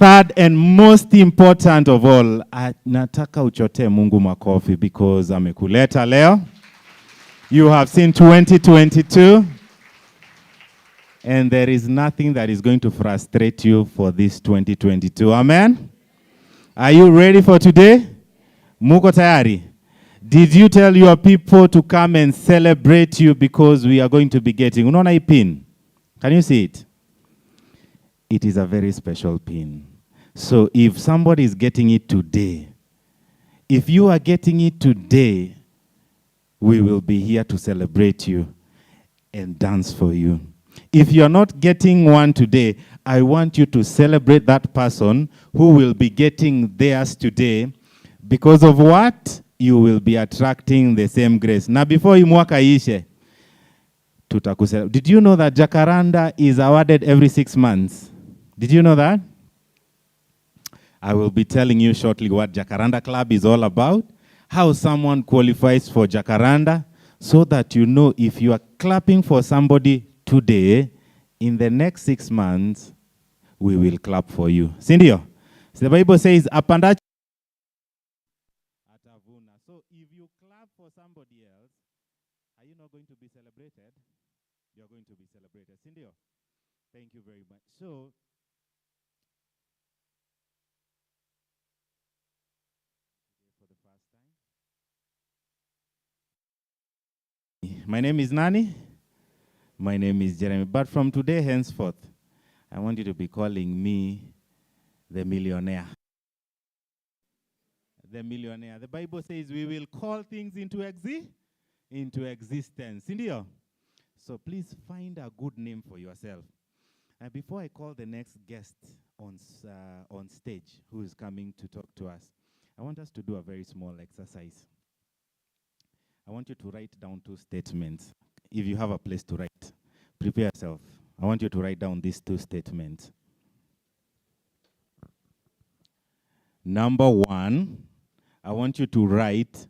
third and most important of all, nataka uchote Mungu makofi because amekuleta leo. You have seen 2022 and there is nothing that is going to frustrate you for this 2022. Amen? Are you ready for today? Muko tayari? Did you tell your people to come and celebrate you because we are going to be getting, unaona hii pin? Can you see it? It is a very special pin. So if somebody is getting it today, if you are getting it today, we will be here to celebrate you and dance for you. If you are not getting one today, I want you to celebrate that person who will be getting theirs today. Because of what? You will be attracting the same grace. Now before hii mwaka ishe, tutakusela. Did you know that Jacaranda is awarded every 6 months? Did you know that? I will be telling you shortly what Jacaranda Club is all about, how someone qualifies for Jacaranda, so that you know if you are clapping for somebody today, in the next 6 months, we will clap for you. Sindio? So the Bible says, Apanda. So if you clap for somebody else, are you not going to be celebrated? You are going to be celebrated. Sindio? Thank you very much. So, for the first time. My name is Nani. My name is Jeremy. But from today henceforth, I want you to be calling me the millionaire. The millionaire. The Bible says we will call things into existence. Indio? So please find a good name for yourself. And before I call the next guest on stage who is coming to talk to us, I want us to do a very small exercise. I want you to write down 2 statements. If you have a place to write, prepare yourself. I want you to write down these 2 statements. Number 1, I want you to write,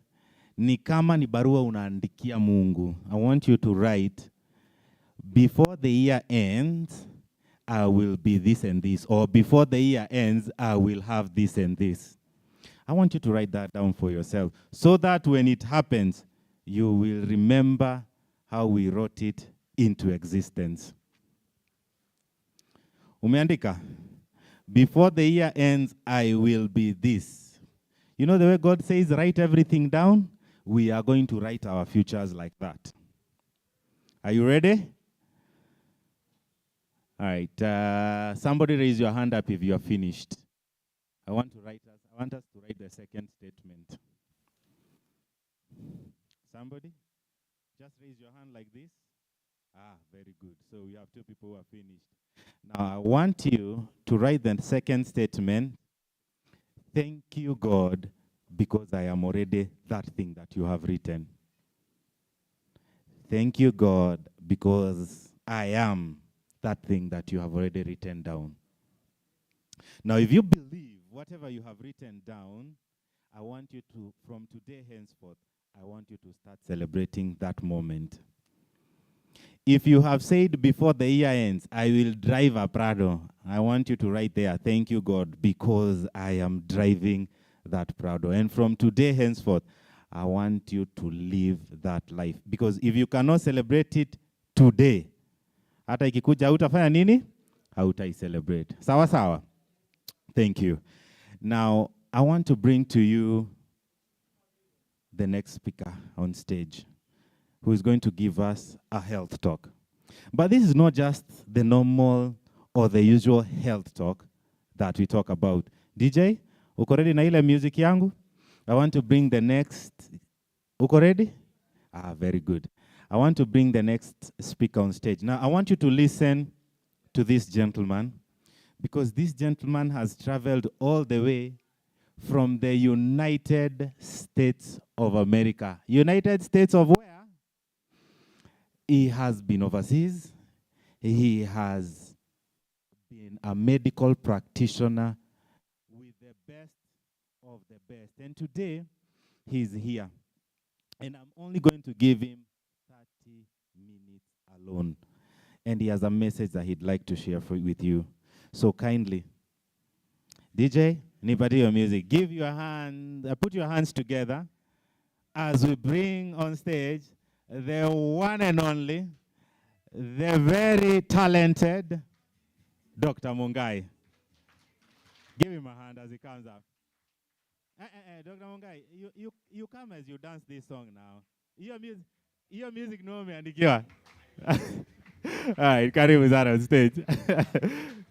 ni kama ni barua unaandikia Mungu. I want you to write, before the year ends, I will be this and this. Or before the year ends, I will have this and this. I want you to write that down for yourself, so that when it happens, you will remember how we wrote it into existence. Umeandika? Before the year ends, I will be this. You know the way God says, write everything down? We are going to write our futures like that. Are you ready? All right. Somebody raise your hand up if you are finished. I want us to write the second statement. Somebody? Just raise your hand like this. Ah, very good. So we have 2 people who are finished. Now I want you to write the second statement. Thank you, God, because I am already that thing that you have written. Thank you, God, because I am that thing that you have already written down. Now, if you believe whatever you have written down, I want you to, from today henceforth, I want you to start celebrating that moment. If you have said before the year ends, I will drive a Prado, I want you to write there, thank you, God, because I am driving that Prado. And from today henceforth, I want you to live that life. Because if you cannot celebrate it today, hata ikikuja hautafanya nini? Hautai celebrate. Sawa sawa? Thank you. Now, I want to bring to you the next speaker on stage, who is going to give us a health talk. But this is not just the normal or the usual health talk that we talk about. DJ, uko ready na ile music yangu? I want to bring the next, uko ready? Ah, very good. I want to bring the next speaker on stage. Now, I want you to listen to this gentleman, because this gentleman has traveled all the way from the United States of America. United States of where? He has been overseas. He has been a medical practitioner with the best of the best. And today, he's here. And I'm only going to give him 30 minutes alone. And he has a message that he'd like to share with you. So kindly, DJ, nipatie your music. Give your hand, put your hands together as we bring on stage the one and only, the very talented Dr. Mungai. Give him a hand as he comes up. Dr. Mungai, you come as you dance this song now. Your music no umeandikiwa. All right, karibu sana on stage.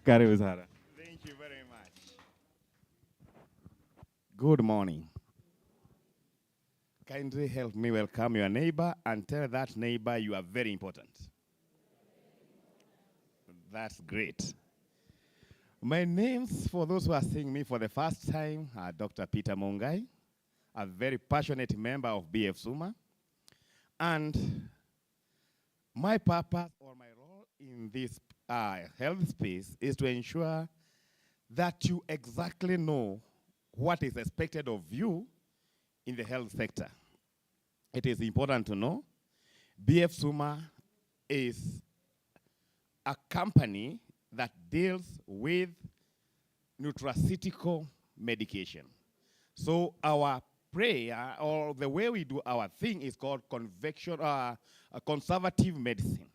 Karibu sana. Thank you very much. Good morning. Kindly help me welcome your neighbor and tell that neighbor you are very important. That's great. My names, for those who are seeing me for the first time, are Dr. Peter Mungai, a very passionate member of BF Suma. And my purpose or my role in this health space is to ensure that you exactly know what is expected of you in the health sector. It is important to know BF Suma is a company that deals with nutraceutical medication. So our prayer or the way we do our thing is called conservative medicine.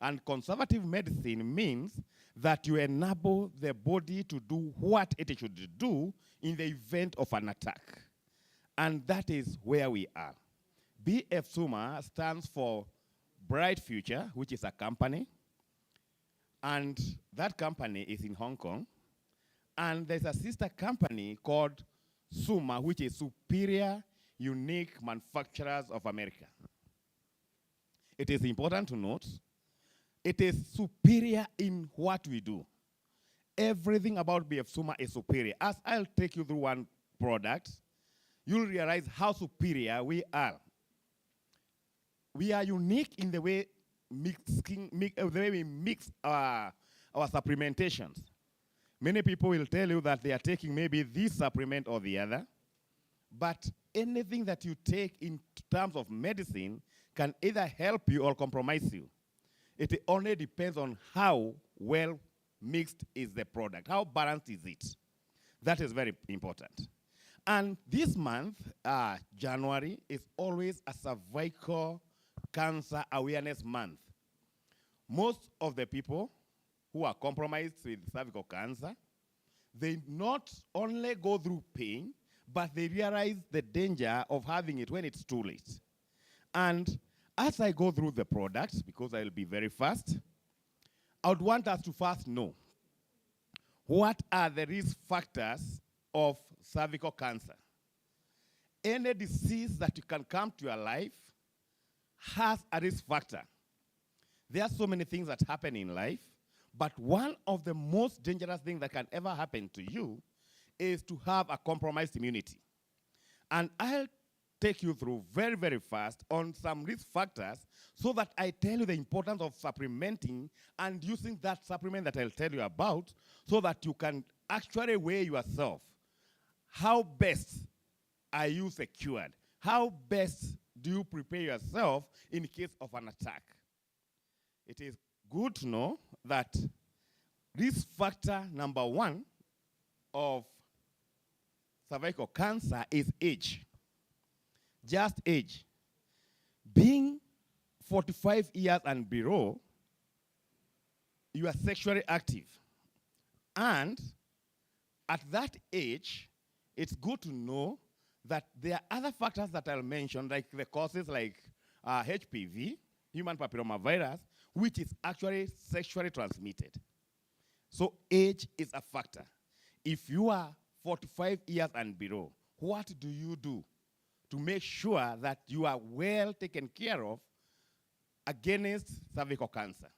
And conservative medicine means that you enable the body to do what it should do in the event of an attack. And that is where we are. BF Suma stands for Bright Future, which is a company. And that company is in Hong Kong. And there's a sister company called Suma, which is Superior Unique Manufacturers of America. It is important to note, it is superior in what we do. Everything about BF Suma is superior. As I'll take you through one product, you'll realize how superior we are. We are unique in the way we mix our supplementations. Many people will tell you that they are taking maybe this supplement or the other, but anything that you take in terms of medicine can either help you or compromise you. It only depends on how well mixed is the product, how balanced is it. That is very important. And this month, January, is always a cervical cancer awareness month. Most of the people who are compromised with cervical cancer, they not only go through pain, but they realize the danger of having it when it's too late. And as I go through the products, because I'll be very fast, I would want us to first know what are the risk factors of cervical cancer. Any disease that you can come to your life has a risk factor. There are so many things that happen in life, but one of the most dangerous things that can ever happen to you is to have a compromised immunity. And I'll take you through very, very fast on some risk factors so that I tell you the importance of supplementing and using that supplement that I'll tell you about so that you can actually weigh yourself. How best are you secured? How best do you prepare yourself in case of an attack? It is good to know that risk factor number one of cervical cancer is age. Just age. Being 45 years and below, you are sexually active. And at that age, it's good to know that there are other factors that I'll mention, like the causes like HPV, human papillomavirus, which is actually sexually transmitted. So age is a factor. If you are 45 years and below, what do you do to make sure that you are well taken care of against cervical cancer?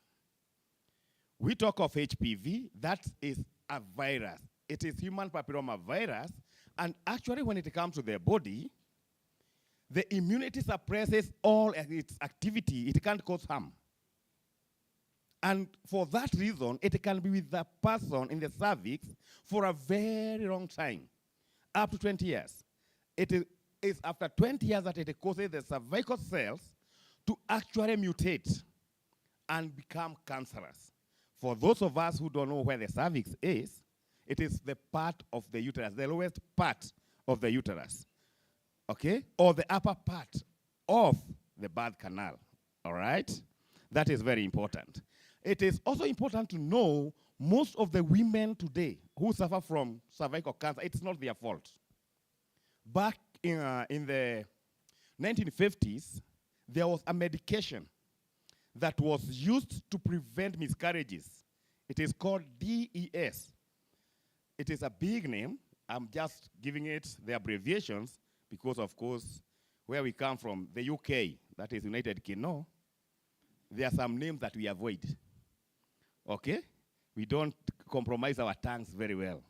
We talk of HPV, that is a virus. It is human papillomavirus, and actually when it comes to the body, the immunity suppresses all its activity. It can't cause harm. And for that reason, it can be with the person in the cervix for a very long time, up to 20 years. It is after 20 years that it causes the cervical cells to actually mutate and become cancerous. For those of us who don't know where the cervix is, It is the part of the uterus, the lowest part of the uterus, okay? Or the upper part of the birth canal, all right? That is very important. It is also important to know most of the women today who suffer from cervical cancer, it's not their fault. Back in the 1950s, there was a medication that was used to prevent miscarriages. It is called DES. It is a big name. I'm just giving it the abbreviations because, of course, where we come from, the UK, that is United Kingdom, there are some names that we avoid. Okay? We don't compromise our tongues very well.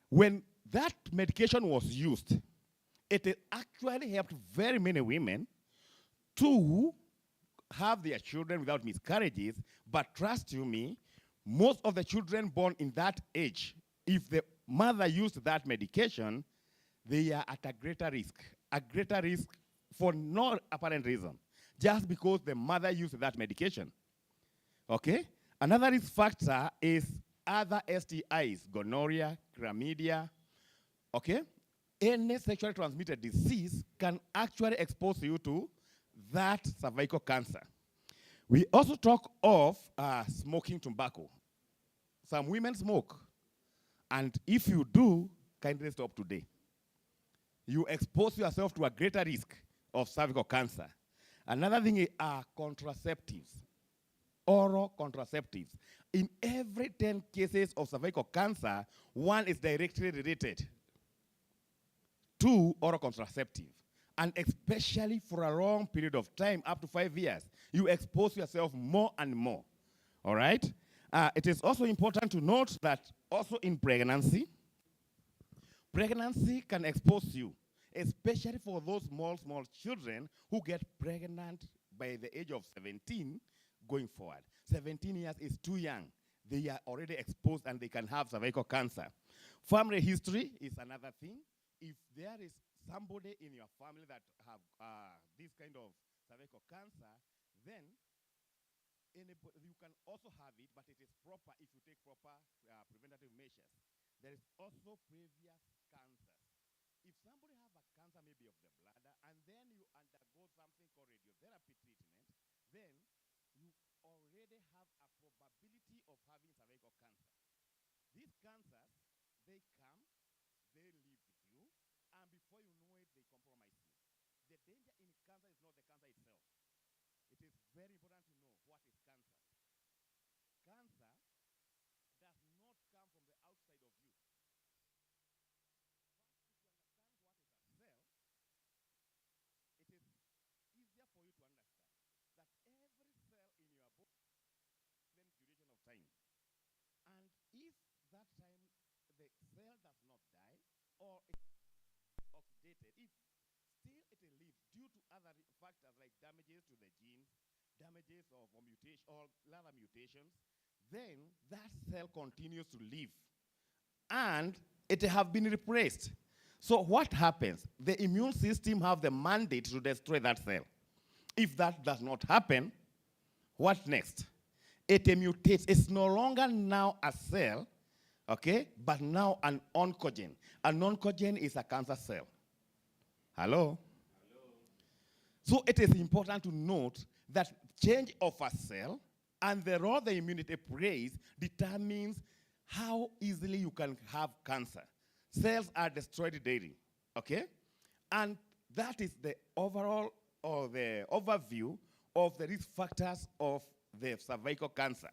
When that medication was used, it actually helped very many women to have their children without miscarriages, but trust you me, most of the children born in that age, if the mother used that medication, they are at a greater risk for no apparent reason, just because the mother used that medication. Okay? Another risk factor is other STIs, gonorrhea, chlamydia, okay? Any sexually transmitted disease can actually expose you to that cervical cancer. We also talk of smoking tobacco. Some women smoke, and if you do, kindly stop today. You expose yourself to a greater risk of cervical cancer. Another thing are contraceptives, oral contraceptives. In every 10 cases of cervical cancer, one is directly related to oral contraceptive. And especially for a long period of time, up to 5 years, you expose yourself more and more, all right? It is also important to note that also in pregnancy can expose you, especially for those small children who get pregnant by the age of 17 going forward. 17 years is too young. They are already exposed and they can have cervical cancer. Family history is another thing. If there is somebody in your family that have this kind of cervical cancer, then you can also have it, but it is proper if you take proper preventative measures. There is also previous cancers. If somebody have a cancer maybe of the bladder, and then you undergo something called radiotherapy treatment, then you already have a probability of having cervical cancer. These cancers, they come, they live with you, and before you know it, they compromise you. The danger in cancer is not the cancer itself. It is very important to know what is cancer. Cancer does not come from the outside of you. First, if you understand what is a cell, it is easier for you to understand that every cell in your body has a given duration of time. And if that time the cell does not die or it is oxidated, if still it lives due to other factors like damages to the genes, damages of mutation or other mutations, then that cell continues to live and it have been replaced. So what happens? The immune system have the mandate to destroy that cell. If that does not happen, what next? It mutates. It's no longer now a cell, okay, but now an oncogen. An oncogen is a cancer cell. Hello? So it is important to note that change of a cell and the role the immunity plays determines how easily you can have cancer. Cells are destroyed daily, okay? And that is the overall or the overview of the risk factors of the cervical cancer.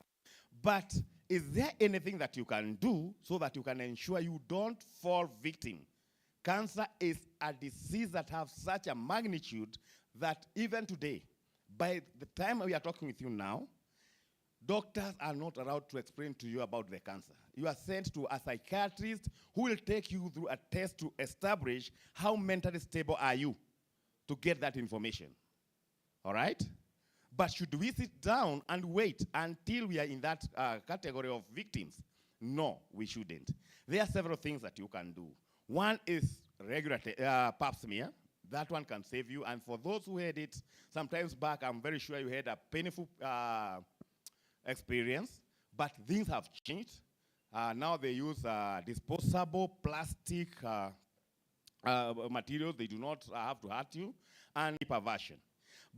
But is there anything that you can do so that you can ensure you don't fall victim? Cancer is a disease that has such a magnitude that even today, by the time we are talking with you now, doctors are not allowed to explain to you about the cancer. You are sent to a psychiatrist who will take you through a test to establish how mentally stable are you to get that information. All right? But should we sit down and wait until we are in that category of victims? No, we shouldn't. There are several things that you can do. One is regular pap smear. That one can save you. And for those who had it sometimes back, I'm very sure you had a painful experience, but things have changed. Now they use disposable plastic materials. They do not have to hurt you, and perversion.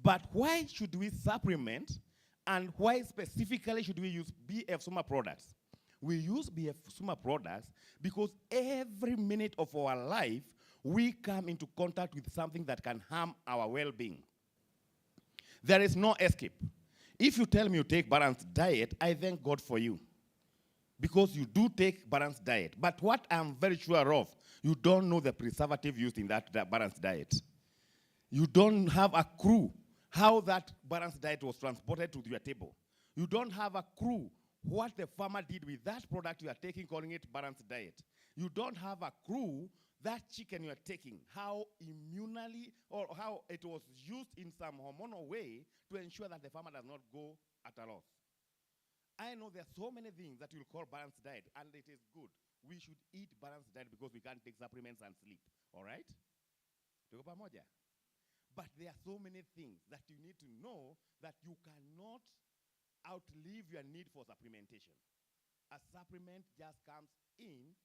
But why should we supplement, and why specifically should we use BF Suma products? We use BF Suma products because every minute of our life, we come into contact with something that can harm our well-being. There is no escape. If you tell me you take balanced diet, I thank God for you, because you do take balanced diet. But what I'm very sure of, you don't know the preservative used in that balanced diet. You don't have a clue how that balanced diet was transported to your table. You don't have a clue what the farmer did with that product you are taking, calling it balanced diet. You don't have a clue that chicken you are taking, how immunally, or how it was used in some hormonal way to ensure that the farmer does not go at a loss. I know there are so many things that you'll call balanced diet, and it is good. We should eat balanced diet because we can't take supplements and sleep, all right? Tuko pamoja? But there are so many things that you need to know that you cannot outlive your need for supplementation. A supplement just comes in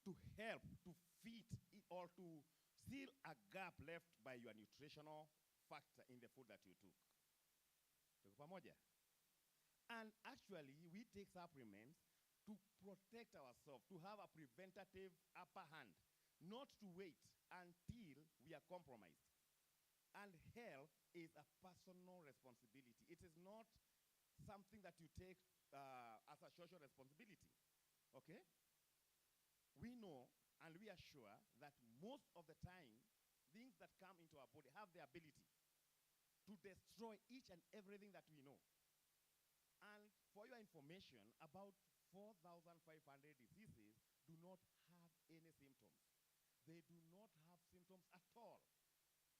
to help, to fit, or to seal a gap left by your nutritional factor in the food that you took. Tuko pamoja? And actually, we take supplements to protect ourselves, to have a preventative upper hand, not to wait until we are compromised. And health is a personal responsibility. It is not something that you take as a social responsibility, okay? We know and we are sure that most of the time, things that come into our body have the ability to destroy each and everything that we know. And for your information, about 4,500 diseases do not have any symptoms. They do not have symptoms at all.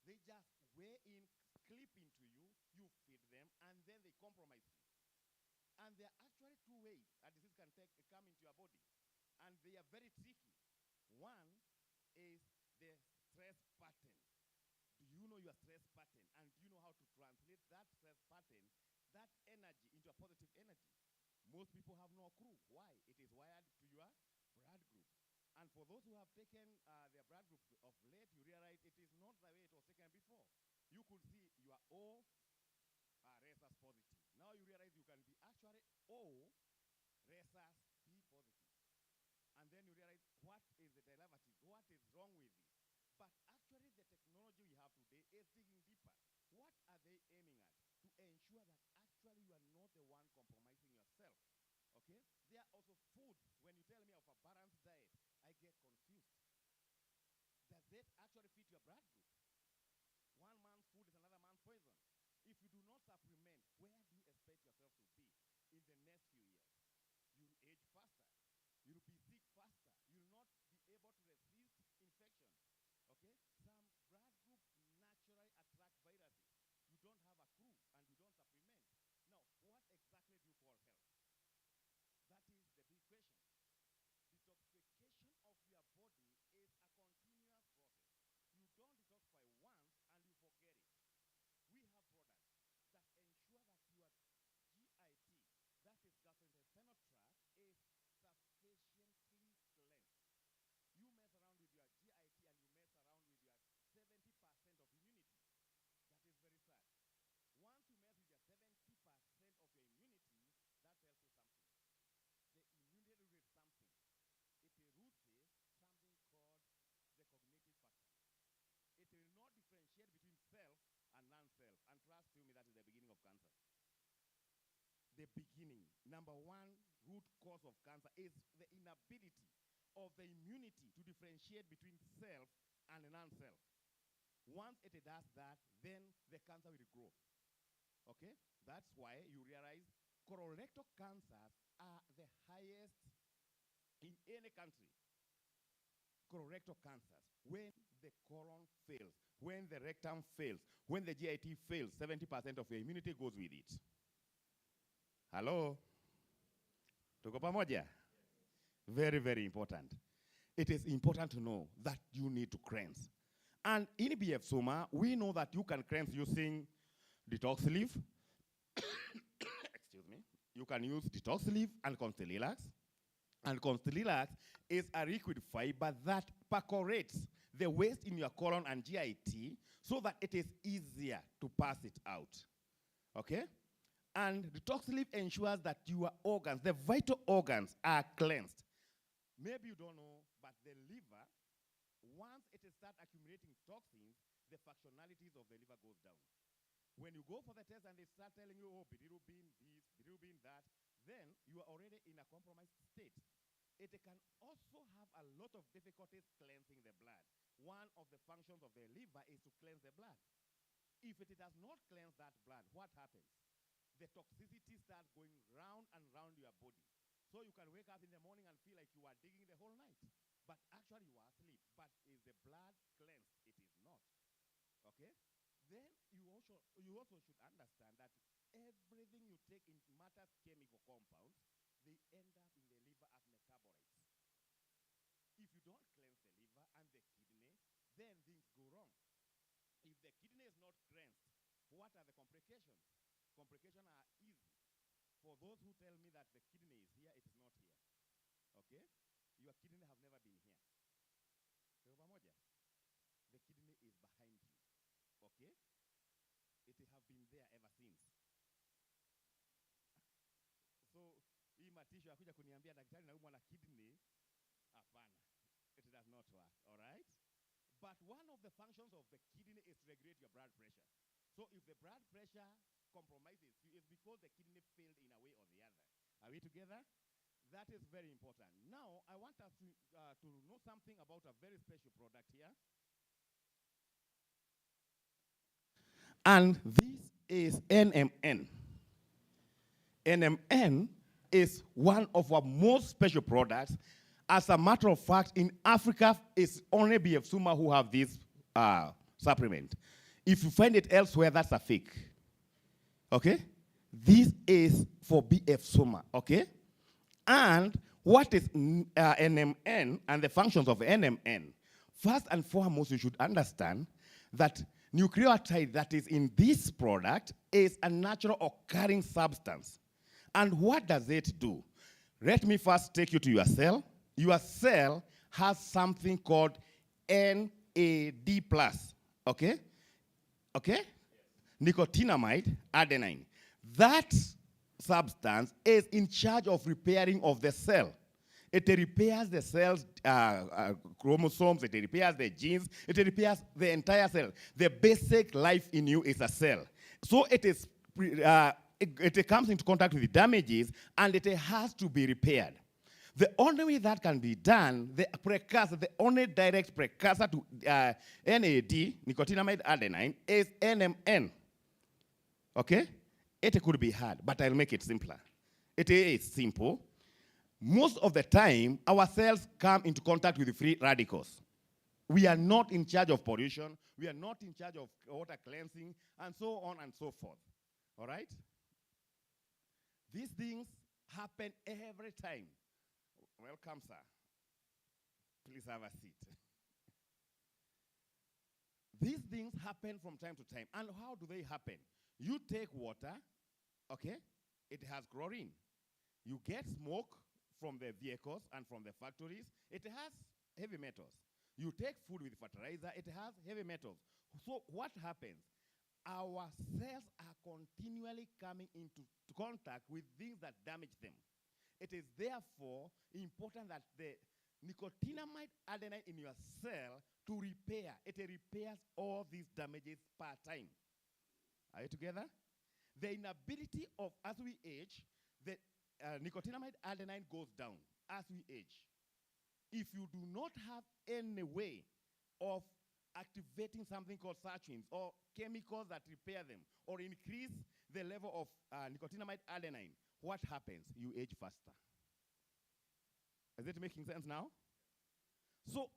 They just weigh in, clip into you, you feed them, and then they compromise you. And there are actually two ways a disease can come into your body. And they are very tricky. One is the stress pattern. Do you know your stress pattern? And do you know how to translate that stress pattern, that energy, into a positive energy? Most people have no clue. Why? It is wired to your blood group. And for those who have taken their blood group of late, you realize it is not the way it was taken before. You could see you are O rhesus positive. Now you realize you can be actually O rhesus B positive. And then you realize what is the derivative, what is wrong with this. But actually the technology we have today is digging deeper. What are they aiming at? To ensure that actually you are not the one compromising yourself. Okay? There are also foods. When you tell me of a balanced diet, I get confused. Does it actually fit your blood group? One man's food is another man's poison. If you do not supplement, where do you expect yourself to be in the next few years? You'll age faster. You'll be sick faster. You'll not be able to resist infections. Okay? Some blood groups naturally attract viruses. You don't have a clue and you don't supplement. Now, what exactly do you call health? That is the big question. Detoxification of your body is a continuous process. You don't detoxify once and you forget it. We have products that ensure that your GIT, that is gastrointestinal tract, is sufficiently cleansed. You mess around with your GIT and you mess around with your 70% of immunity. That is very sad. Once you mess with your 70% of your immunity, that tells you something. The immunity roots something. It roots something called the cognitive factor. It will not differentiate between self and non-self. And trust me, that is the beginning of cancer. The beginning. Number one root cause of cancer is the inability of the immunity to differentiate between self and non-self. Once it does that, then the cancer will grow. Okay? That's why you realize colorectal cancers are the highest in any country. Colorectal cancers, when the colon fails, when the rectum fails, when the GIT fails, 70% of your immunity goes with it. Hello? Tuko pamoja? Very, very important. It is important to know that you need to cleanse. And in BF Soma, we know that you can cleanse using detox leaf. Excuse me. You can use detox leaf and Constellilax. And Constellilax is a liquid fiber that percolates the waste in your colon and GIT so that it is easier to pass it out. Okay? And the Toxleaf ensures that your organs, the vital organs, are cleansed. Maybe you don't know, but the liver, once it starts accumulating toxins, the functionalities of the liver goes down. When you go for the test and they start telling you, oh, bilirubin this, bilirubin that, then you are already in a compromised state. It can also have a lot of difficulties cleansing the blood. One of the functions of the liver is to cleanse the blood. If it does not cleanse that blood, what happens? The toxicity starts going round and round your body. So you can wake up in the morning and feel like you are digging the whole night. But actually you are asleep. But is the blood cleansed? It is not. Okay? Then you also should understand that everything you take in matters chemical compounds, they end up in the liver as metabolites. If you don't cleanse the liver and the kidney, then things go wrong. If the kidney is not cleansed, what are the complications? Complications are easy. For those who tell me that the kidney is here, it is not here. Okay? Your kidney have never been here. The kidney is behind you. Okay? It have been there ever since. So, hii matisho akuja kuniambia daktari naumwa na kidney, hapana. It does not work, all right? But one of the functions of the kidney is to regulate your blood pressure. So if the blood pressure compromises you, it's because the kidney failed in a way or the other. Are we together? That is very important. Now, I want us to know something about a very special product here. And this is NMN. NMN is one of our most special products. As a matter of fact, in Africa, it's only BF Suma who have this supplement. If you find it elsewhere, that's a fake. Okay? This is for BF Suma, okay? And what is NMN and the functions of NMN? First and foremost, you should understand that nucleotide that is in this product is a natural occurring substance. And what does it do? Let me first take you to your cell. Your cell has something called NAD+, okay? Okay? Yes. Nicotinamide adenine. That substance is in charge of repairing of the cell. It repairs the cell's chromosomes, it repairs the genes, it repairs the entire cell. The basic life in you is a cell. So it is it comes into contact with the damages and it has to be repaired. The only way that can be done, the precursor, the only direct precursor to NAD, nicotinamide adenine, is NMN. Okay? It could be hard, but I'll make it simpler. It is simple. Most of the time, our cells come into contact with the free radicals. We are not in charge of pollution. We are not in charge of water cleansing, and so on and so forth. All right? These things happen every time. Welcome, sir. Please have a seat. These things happen from time to time. And how do they happen? You take water, okay? It has chlorine. You get smoke from the vehicles and from the factories. It has heavy metals. You take food with fertilizer. It has heavy metals. So what happens? Our cells are continually coming into contact with things that damage them. It is therefore important that the nicotinamide adenine in your cell to repair. It repairs all these damages per time. Are you together? The inability of, as we age, the nicotinamide adenine goes down as we age. If you do not have any way of activating something called sirtuins or chemicals that repair them or increase the level of nicotinamide adenine, what happens? You age faster. Is it making sense now? So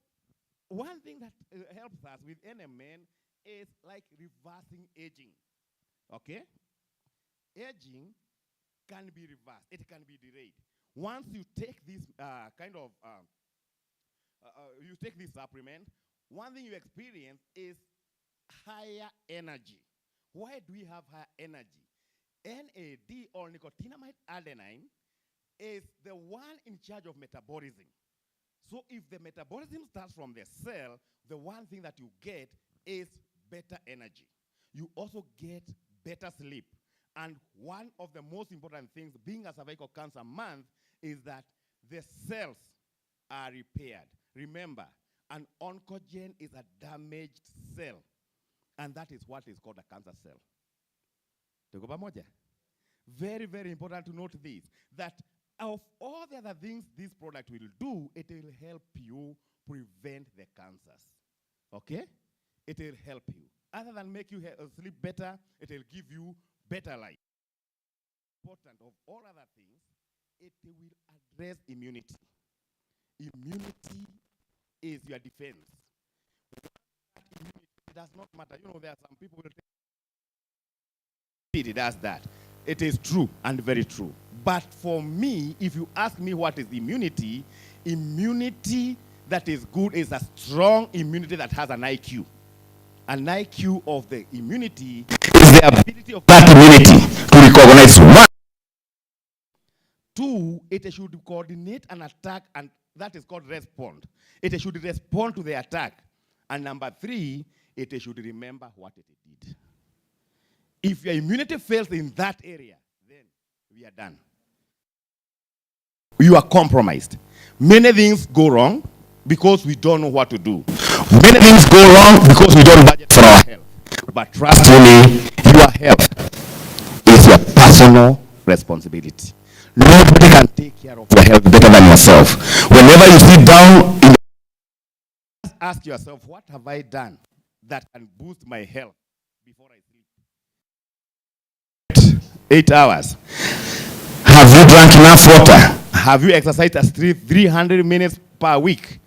one thing that helps us with NMN is like reversing aging. Okay? Aging can be reversed. It can be delayed. Once you take this you take this supplement, one thing you experience is higher energy. Why do we have higher energy? NAD or nicotinamide adenine is the one in charge of metabolism. So if the metabolism starts from the cell, the one thing that you get is better energy. You also get better sleep. And one of the most important things, being a cervical cancer month, is that the cells are repaired. Remember, an oncogen is a damaged cell, and that is what is called a cancer cell. Tuko pamoja? Very, very important to note this, that of all the other things this product will do, it will help you prevent the cancers. Okay? It will help you. Other than make you sleep better, it will give you better life. Important of all other things, it will address immunity. Immunity is your defense. Immunity, it does not matter. You know, there are some people who will say it does that. It is true and very true. But for me, if you ask me what is immunity, immunity that is good is a strong immunity that has an IQ. An IQ of the immunity is the ability of that immunity to recognize one. Two, it should coordinate an attack, and that is called respond. It should respond to the attack. And number three, it should remember what it did. If your immunity fails in that area, then we are done. You are compromised. Many things go wrong because we don't know what to do. Many things go wrong because we don't budget for our health. But trust me, your health is your personal responsibility. Nobody can take care of your health better than yourself. Whenever you sit down, just ask yourself, what have I done that can boost my health before I sleep? 8 hours. Have you drank enough water? Have you exercised at 300 minutes per week?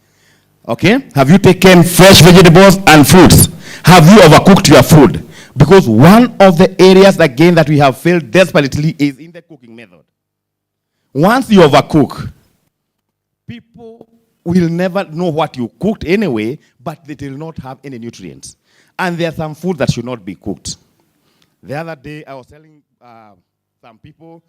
Okay? Have you taken fresh vegetables and fruits? Have you overcooked your food? Because one of the areas, again, that we have failed desperately is in the cooking method. Once you overcook, people will never know what you cooked anyway, but they will not have any nutrients. And there are some food that should not be cooked. The other day, I was telling some people,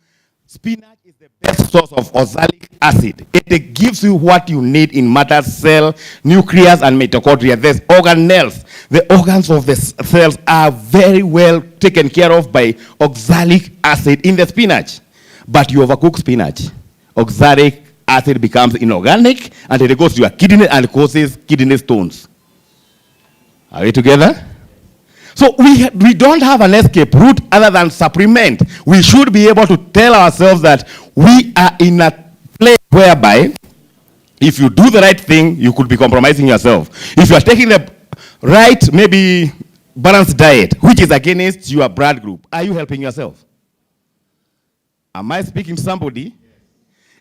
spinach is the best source of oxalic acid. It gives you what you need in mother cell, nucleus, and mitochondria. There's organelles. The organs of the cells are very well taken care of by oxalic acid in the spinach. But you overcook spinach, oxalic acid becomes inorganic, and it goes to your kidney and causes kidney stones. Are we together? So we don't have an escape route other than supplement. We should be able to tell ourselves that we are in a place whereby if you do the right thing, you could be compromising yourself. If you are taking the right, maybe balanced diet, which is against your blood group, are you helping yourself? Am I speaking to somebody?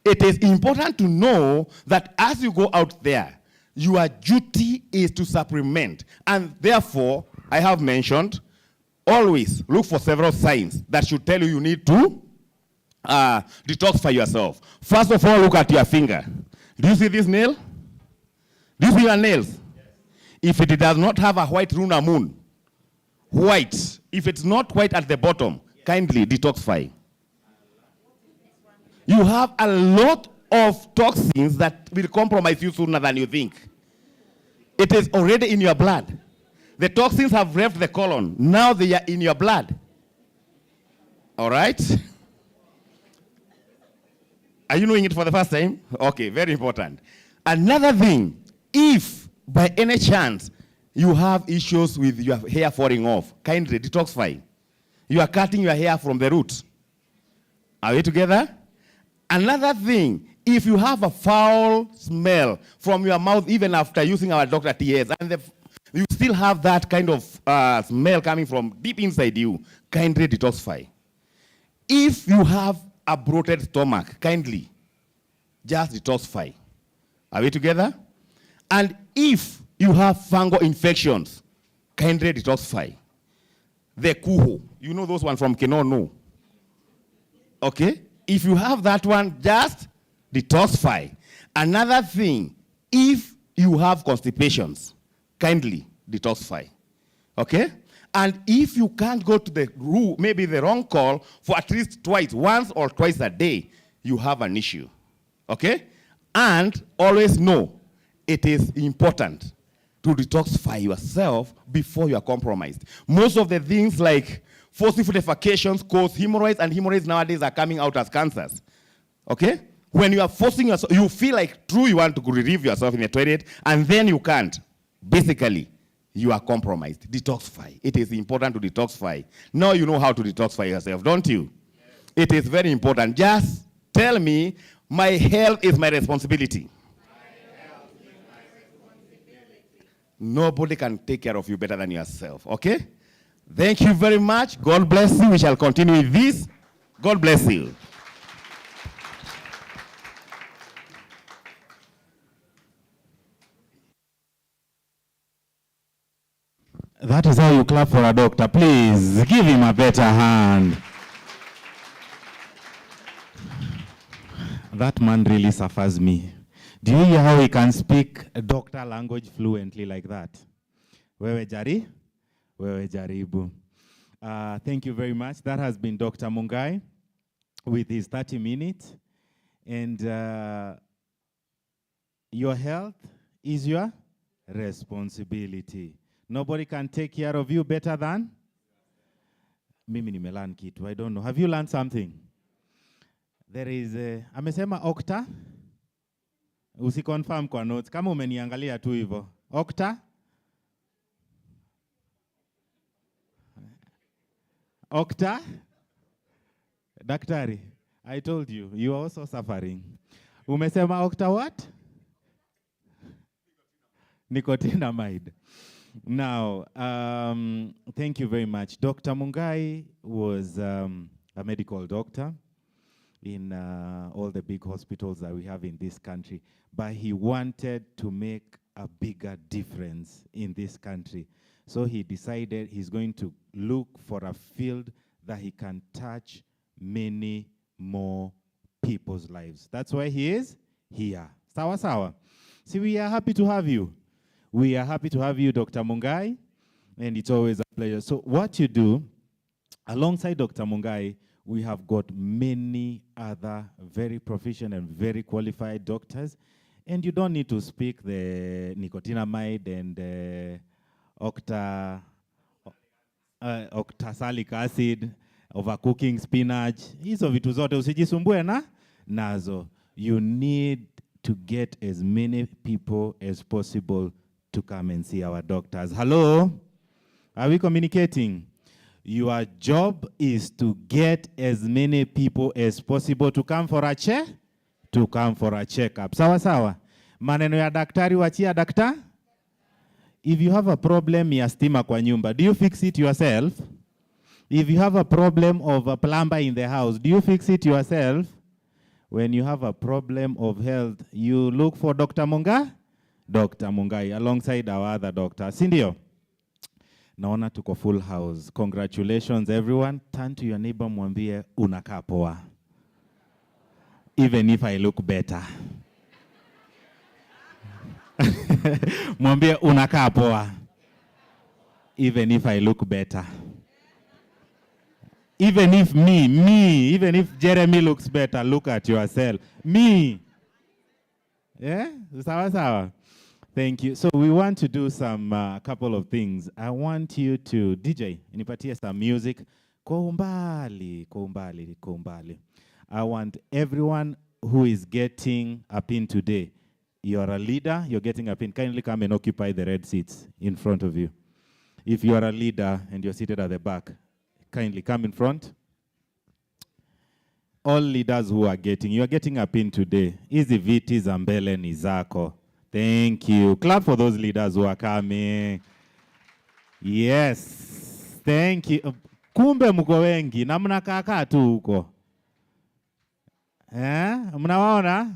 It is important to know that as you go out there, your duty is to supplement. And therefore, I have mentioned, always look for several signs that should tell you you need to detoxify yourself. First of all, look at your finger. Do you see this nail? Do you see your nails? Yes. If it does not have a white lunar moon, white, if it's not white at the bottom, kindly detoxify. You have a lot of toxins that will compromise you sooner than you think. It is already in your blood. The toxins have left the colon. Now they are in your blood. All right? Are you knowing it for the first time? Okay, very important. Another thing, if by any chance you have issues with your hair falling off, kindly detoxify. You are cutting your hair from the root. Are we together? Another thing, if you have a foul smell from your mouth, even after using our Dr. TS, and you still have that kind of smell coming from deep inside you, kindly detoxify. If you have a bloated stomach, kindly just detoxify. Are we together? And if you have fungal infections, kindly detoxify. The kuho, you know those ones from Kenono. Okay? If you have that one, just detoxify. Another thing, if you have constipations, kindly detoxify. Okay? And if you can't go to the room, maybe the wrong call, for at least twice, once or twice a day, you have an issue. Okay? And always know it is important to detoxify yourself before you are compromised. Most of the things like forceful defecations cause hemorrhoids, and hemorrhoids nowadays are coming out as cancers. Okay? When you are forcing yourself, you feel like true you want to relieve yourself in the toilet, and then you can't. Basically, you are compromised. Detoxify. It is important to detoxify. Now you know how to detoxify yourself, don't you? Yes. It is very important. Just tell me, my health is my responsibility. Nobody can take care of you better than yourself, okay? Thank you very much. God bless you. We shall continue with this. God bless you. That is how you clap for a doctor. Please, give him a better hand. That man really suffers me. Do you hear how he can speak doctor language fluently like that? Wewe jaribu. Thank you very much. That has been Dr. Mungai with his 30 minutes. And your health is your responsibility. Nobody can take care of you better than? Mimi nimelearn kitu. I don't know. Have you learned something? There is amesema Okta. Usiconfirm kwa notes. Kama umeniangalia tu hivyo. Okta? Okta? Daktari, I told you, you are also suffering. Umesema Okta what? Nicotinamide. Now, thank you very much. Dr. Mungai was a medical doctor in all the big hospitals that we have in this country, but he wanted to make a bigger difference in this country. So he decided he's going to look for a field that he can touch many more people's lives. That's why he is here. Sawa sawa. See, we are happy to have you. We are happy to have you, Dr. Mungai, and it's always a pleasure. So what you do, alongside Dr. Mungai, we have got many other very proficient and very qualified doctors, and you don't need to speak the nicotinamide and octasalic acid, overcooking spinach. Hizo vitu zote usijisumbue nazo. You need to get as many people as possible to come and see our doctors. Hello? Are we communicating? Your job is to get as many people as possible to come for a checkup. Sawa sawa. Maneno ya daktari wachia dakta. If you have a problem ya stima kwa nyumba, do you fix it yourself? If you have a problem of a plumber in the house, do you fix it yourself? When you have a problem of health, you look for Dr. Mungai, alongside our other doctors. Sindio? Naona tuko full house. Congratulations, everyone. Turn to your neighbor, mwambie unakaa poa. Even if I look better. Mwambie unakaa poa. Even if I look better. Even if even if Jeremy looks better, look at yourself. Me. Yeah? Sawa sawa. Thank you. So we want to do some couple of things. I want you to, DJ, nipatie some music. Kwa umbali. I want everyone who is getting a pin today. You're a leader, you're getting a pin. Kindly come and occupy the red seats in front of you. If you are a leader and you're seated at the back, kindly come in front. All leaders who are getting, you are getting a pin today. Hizi viti za mbele ni zako. Thank you. Clap for those leaders who are coming. Yes. Thank you. Kumbe mko wengi na mnakaa tu huko. Mnawaona?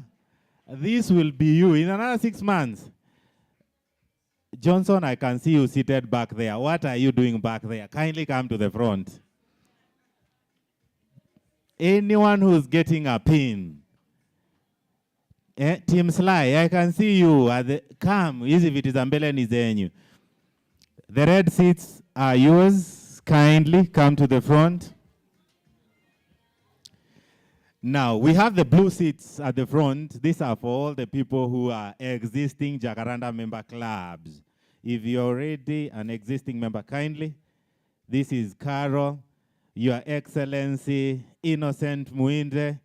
This will be you in another 6 months. Johnson, I can see you seated back there. What are you doing back there? Kindly come to the front. Anyone who's getting a pin. Team Sly, I can see you. Come, hizi viti za mbele ni zenyu. The red seats are yours. Kindly come to the front. Now, we have the blue seats at the front. These are for all the people who are existing Jacaranda member clubs. If you're already an existing member, kindly. This is Carol, Your Excellency, Innocent Muinde,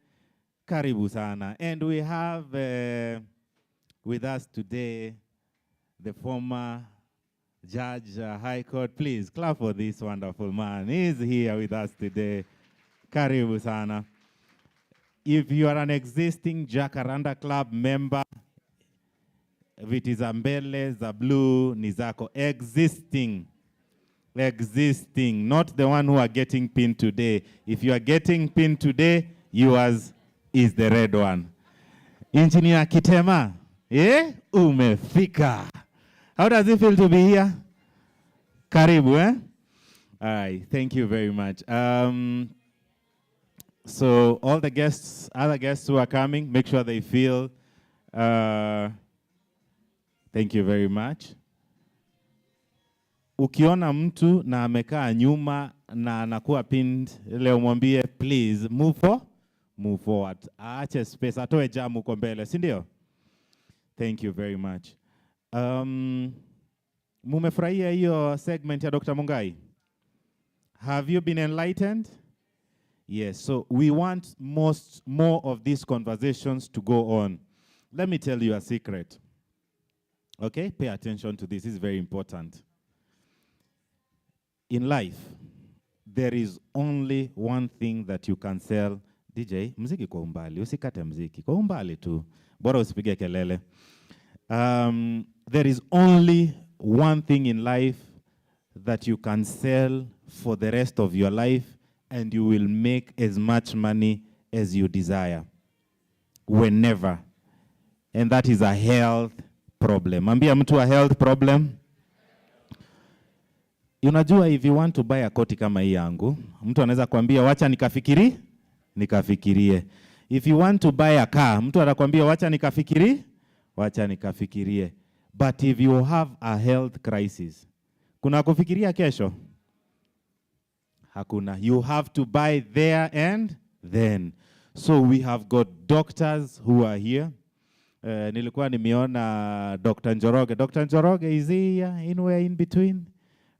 karibu sana. And we have with us today the former Judge High Court. Please clap for this wonderful man. He's here with us today. Karibu sana. If you are an existing Jacaranda Club member, viti za mbele za blue ni zako. Existing, not the one who are getting pinned today. If you are getting pinned today, yours is the red one. Engineer Kitema, umefika. How does it feel to be here? Karibu, eh? All right, thank you very much. So all the guests, other guests who are coming, make sure they feel. Thank you very much. Ukiona mtu na amekaa nyuma na anakuwa pinned, leo mwambie please move forward. Aache space, atoe jamu uko mbele, si ndio? Thank you very much. Mumefurahia hiyo segment ya Dr. Mungai? Have you been enlightened? Yes, so we want more of these conversations to go on. Let me tell you a secret. Okay, pay attention to this, it's very important. In life, there is only one thing that you can sell. DJ, mziki kwa umbali, usikate mziki, kwa umbali tu, bora usipige kelele. There is only one thing in life that you can sell for the rest of your life, and you will make as much money as you desire, whenever. And that is a health problem. Ambia mtu a health problem. Unajua, if you want to buy a koti kama hii yangu, mtu anaweza kuambia wacha nikafikirie. If you want to buy a car, mtu anakuambia wacha nikafikirie. But if you have a health crisis, kuna kufikiria kesho? Hakuna. You have to buy there and then. So we have got doctors who are here. Nilikuwa nimeona Dr. Njoroge. Dr. Njoroge, is he anywhere in between?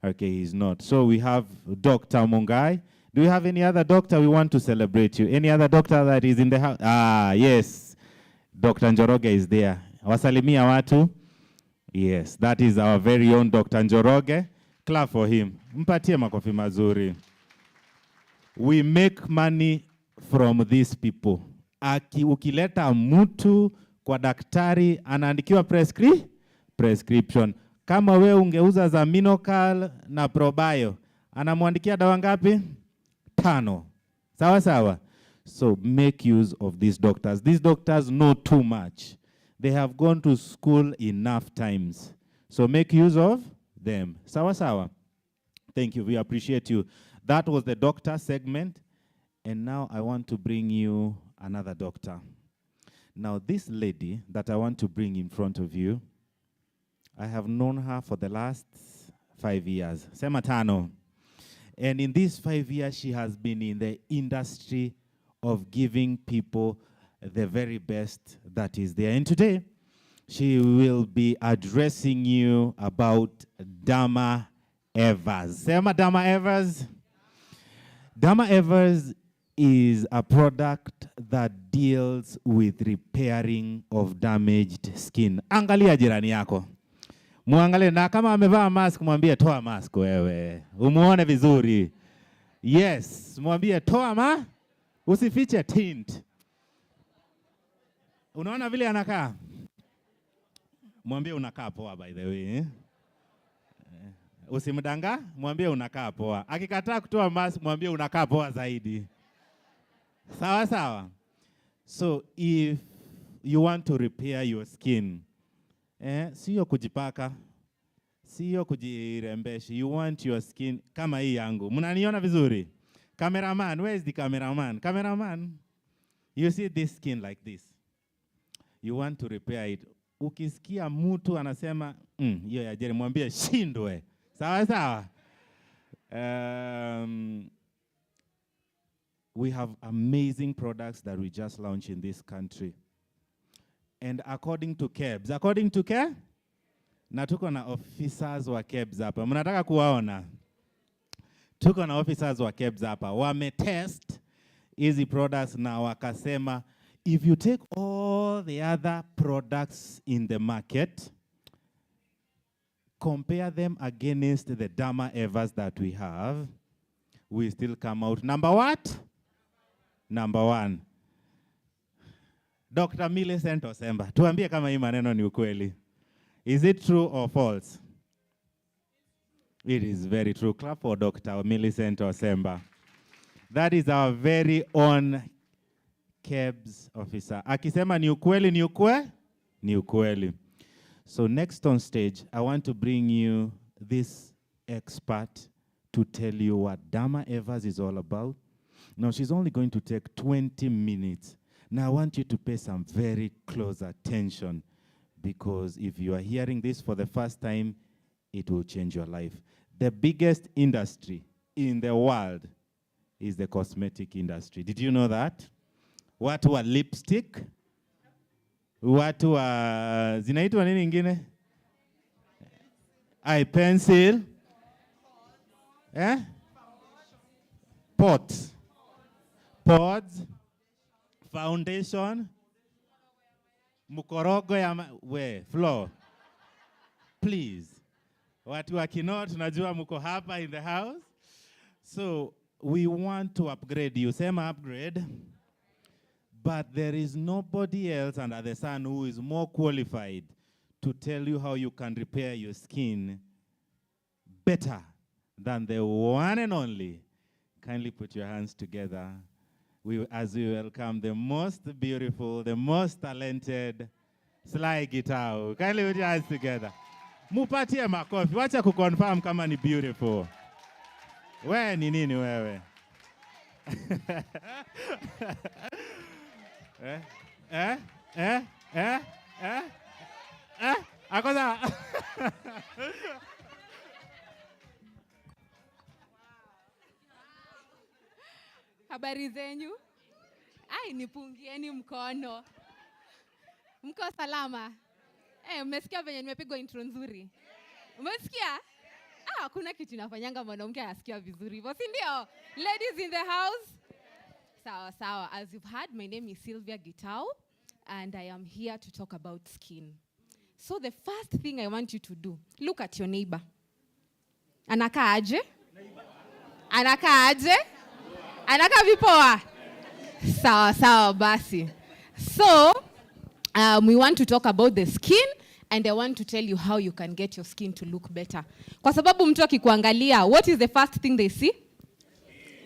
Okay, he's not. So we have Dr. Mungai. Do we have any other doctor? We want to celebrate you. Any other doctor that is in the house? Ah, yes. Dr. Njoroge is there. Wasalimia watu. Yes, that is our very own Dr. Njoroge. Clap for him. Mpatie makofi mazuri. We make money from these people. Ukileta mtu kwa daktari anaandikiwa prescription. Kama we ungeuza za Minocal na Probio, anamwandikia dawa ngapi? 5. Sawa sawa. So make use of these doctors. These doctors know too much. They have gone to school enough times. So make use of them. Sawa sawa. Thank you. We appreciate you. That was the doctor segment. And now I want to bring you another doctor. Now this lady that I want to bring in front of you, I have known her for the last 5 years. Sema tano. And in these 5 years, she has been in the industry of giving people the very best that is there. And today, she will be addressing you about Dama Evers. Sema Dama Evers. Dama Evers is a product that deals with repairing of damaged skin. Angalia jirani yako. Muangalie, na kama amevaa mask mwambie toa mask wewe. Umuone vizuri. Yes, mwambie toa usifiche tint. Unaona vile anakaa? Mwambie unakaa poa by the way. Usimdanga, mwambie unakaa poa. Akikataa kutoa mask mwambie unakaa poa zaidi. Sawa sawa. So if you want to repair your skin, sio kujipaka, sio kujirembesha. You want your skin kama hii yangu. Mnaniona vizuri? Cameraman, where is the cameraman? Cameraman, you see this skin like this. You want to repair it. Ukisikia mtu anasema, hiyo ya Jerry, mwambie shindwe. Sawa sawa. we have amazing products that we just launched in this country. And according to KEBS, na tuko na officers wa KEBS hapa. Mnataka kuwaona? Tuko na officers wa KEBS hapa. Wametest hizi products na wakasema, if you take all the other products in the market, compare them against the Derma Evers that we have, we still come out number what? Number one. Dr. Millicent Osemba, tuambie kama hii maneno ni ukweli. Is it true or false? It is very true. Clap for Dr. Millicent Osemba. That is our very own KEBS officer. Akisema ni ukweli, ni ukweli? Ni ukweli. So next on stage, I want to bring you this expert to tell you what Derma Evers is all about. Now, she's only going to take 20 minutes. Now, I want you to pay some very close attention, because if you are hearing this for the first time, it will change your life. The biggest industry in the world is the cosmetic industry. Did you know that? Watu wa lipstick, watu wa zinaitwa nini ingine? Eye pencil, pods, foundation, mukorogo ya floor. Please. Watu wa Kinoo tunajua muko hapa in the house. So we want to upgrade you. Sema upgrade. But there is nobody else under the sun who is more qualified to tell you how you can repair your skin better than the one and only. Kindly put your hands together as we welcome the most beautiful, the most talented Sly Gitau. Kindly put your hands together. Mupatie makofi. Wacha kuconfirm kama ni beautiful. Wewe ni nini wewe? Akoza. Habari zenyu? Ai, nipungieni mkono. Mko salama? Umesikia venye nimepigwa intro nzuri? Umesikia? Kuna kitu nafanyanga mwanamke asikia vizuri. Hivyo si ndio? Ladies in the house. Sawa. As you've heard, my name is Sylvia Gitau, and I am here to talk about skin. So the first thing I want you to do, look at your neighbor. Anakaa aje? Anakaa aje? Anakaa vipoa? Sawa basi. So, we want to talk about the skin, and I want to tell you how you can get your skin to look better. Kwa sababu mtu akikuangalia, what is the first thing they see?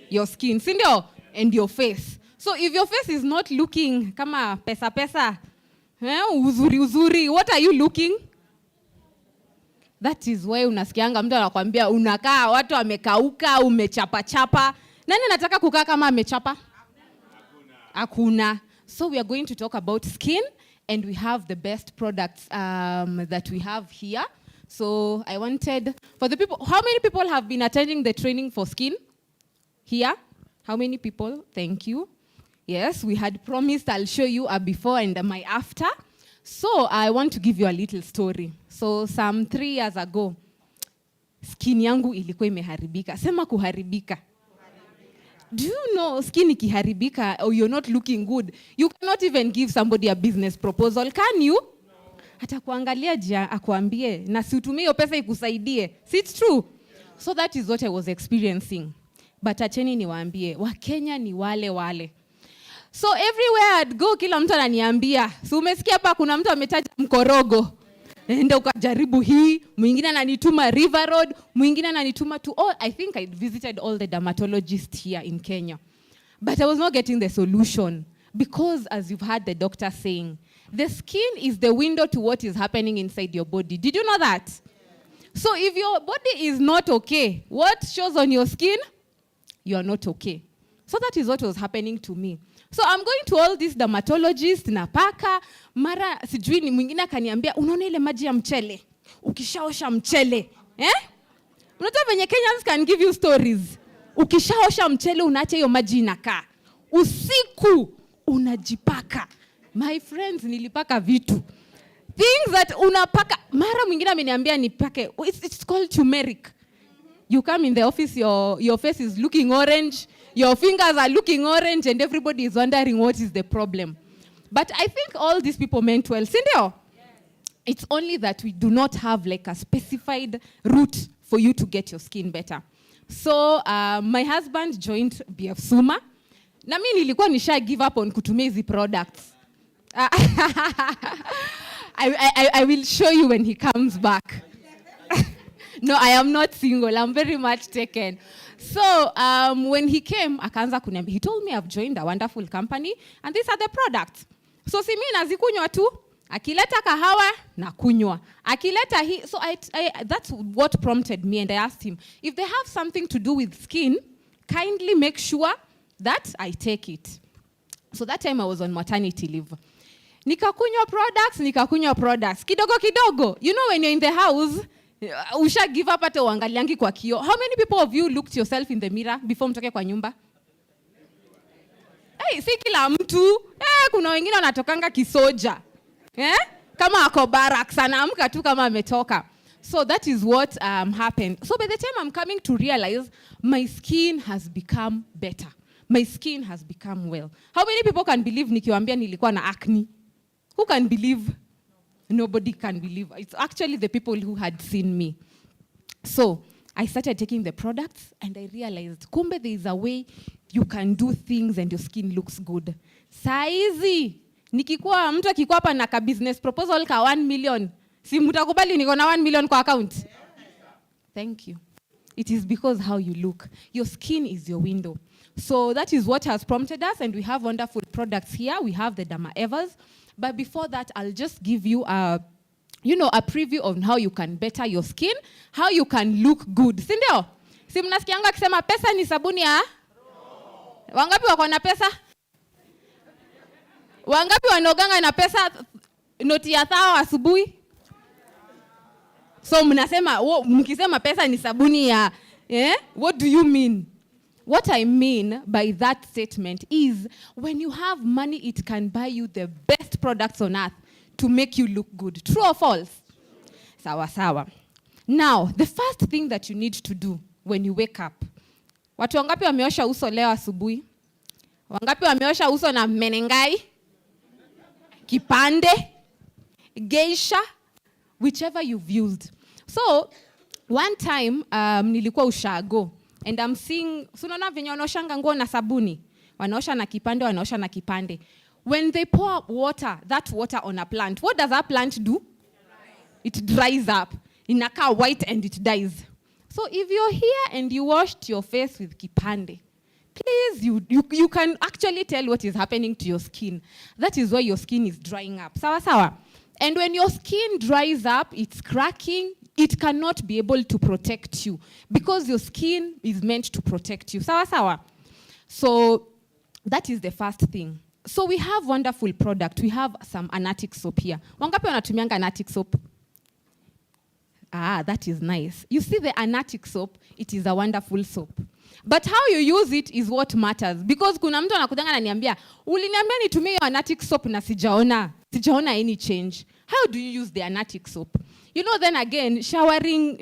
Your skin, si ndio? And your face. So if your face is not looking kama pesa, uzuri, what are you looking? That is why unasikianga mtu anakuambia unakaa watu amekauka, umechapa. Nani anataka kukaa kama amechapa? Hakuna. So we are going to talk about skin, and we have the best products that we have here. So I wanted, for the people, how many people have been attending the training for skin here? How many people? Thank you. Yes, we had promised I'll show you a before and my after. So I want to give you a little story. So some 3 years ago, skin yangu ilikuwa imeharibika. Sema kuharibika. Do you know skin ikiharibika or you're not looking good, you cannot even give somebody a business proposal, can you? Hata kuangalia jia akuambie na si utumie hiyo pesa ikusaidie. See, it's true. So that is what I was experiencing. But acheni niwaambie, Wakenya ni wale. So everywhere I'd go, kila mtu ananiambia, so umesikia hapa kuna mtu ametaja mkorogo. Enda ukajaribu hii, mwingine ananituma River Road, mwingine ananituma to all. I think I visited all the dermatologists here in Kenya. But I was not getting the solution. Because as you've heard the doctor saying, the skin is the window to what is happening inside your body. Did you know that? So if your body is not okay, what shows on your skin? You are not okay. So that is what was happening to me. So I'm going to all these dermatologists, napaka, mara sijui ni mwingine akaniambia, unaona ile maji ya mchele, ukishaosha mchele. Unajua venye Kenyans can give you stories. Ukishaosha mchele unaacha hiyo maji inakaa. usiku unajipaka. My friends, nilipaka vitu. Things that unapaka. Mara mwingine ameniambia nipake. It's called turmeric. You come in the office, your face is looking orange, your fingers are looking orange, and everybody is wondering what is the problem. But I think all these people meant well. Sindio? Yes. It's only that we do not have like a specified route for you to get your skin better. So my husband joined BF Suma. Na mimi nilikuwa nisha give up on kutumia hizi products. I will show you when he comes back. No, I am not single. I'm very much taken. So when he came, akaanza kuniambia, he told me I've joined a wonderful company and these are the products. So si mimi nazikunywa tu, akileta kahawa na kunywa. Akileta so that's what prompted me, and I asked him, if they have something to do with skin, kindly make sure that I take it. So that time I was on maternity leave. Nikakunywa products. Kidogo kidogo. You know when you're in the house, usha give up hata uangaliangi kwa kio. How many people of you looked yourself in the mirror before mtoke kwa nyumba? Hey, si kila mtu. Kuna wengine wanatokanga kisoja. Kama ako barracks anaamka tu kama ametoka. So that is what happened. So by the time I'm coming to realize, my skin has become better. My skin has become well. How many people can believe nikiwaambia nilikuwa na acne? Who can believe? Nobody can believe. It's actually the people who had seen me. So I started taking the products and I realized, kumbe there is a way you can do things and your skin looks good. Saizi, nikikuwa mtu akikuwa hapa na ka business proposal ka 1 million, si mtakubali niko na 1 million kwa account? Thank you. It is because how you look. Your skin is your window. So that is what has prompted us, and we have wonderful products here. We have the Derma Evers. But before that, I'll just give you a preview on how you can better your skin, how you can look good. Sindio? Si mnasikianga akisema pesa ni sabuni ya? Wangapi wako na pesa? Wangapi wanoganga na pesa noti ya thao asubuhi? So mnasema, mkisema pesa ni sabuni ya, what do you mean? What I mean by that statement is when you have money, it can buy you the best products on earth to make you look good. True or false? Sawa sawa. Now, the first thing that you need to do when you wake up. Watu wangapi wameosha uso leo asubuhi? Wangapi wameosha uso na menengai? Kipande? Geisha? Whichever you've used. So, one time, nilikuwa ushago. And I'm seeing, sunaona venye wanaoshanga nguo na sabuni. Wanaosha na kipande. When they pour that water on a plant, what does that plant do? It dries up. Inakaa white and it dies. So if you're here and you washed your face with kipande, please, you can actually tell what is happening to your skin. That is why your skin is drying up. Sawa sawa. And when your skin dries up, it's cracking. It cannot be able to protect you because your skin is meant to protect you. Sawa sawa. So that is the first thing. So we have wonderful product. We have some anatic soap here. Wangapi wanatumianga anatic soap? That is nice. You see the anatic soap, it is a wonderful soap. But how you use it is what matters. Because kuna mtu anakudanga ananiambia, uliniambia nitumie anatic soap na sijaona any change. How do you use the anatic soap? You know, then again, showering,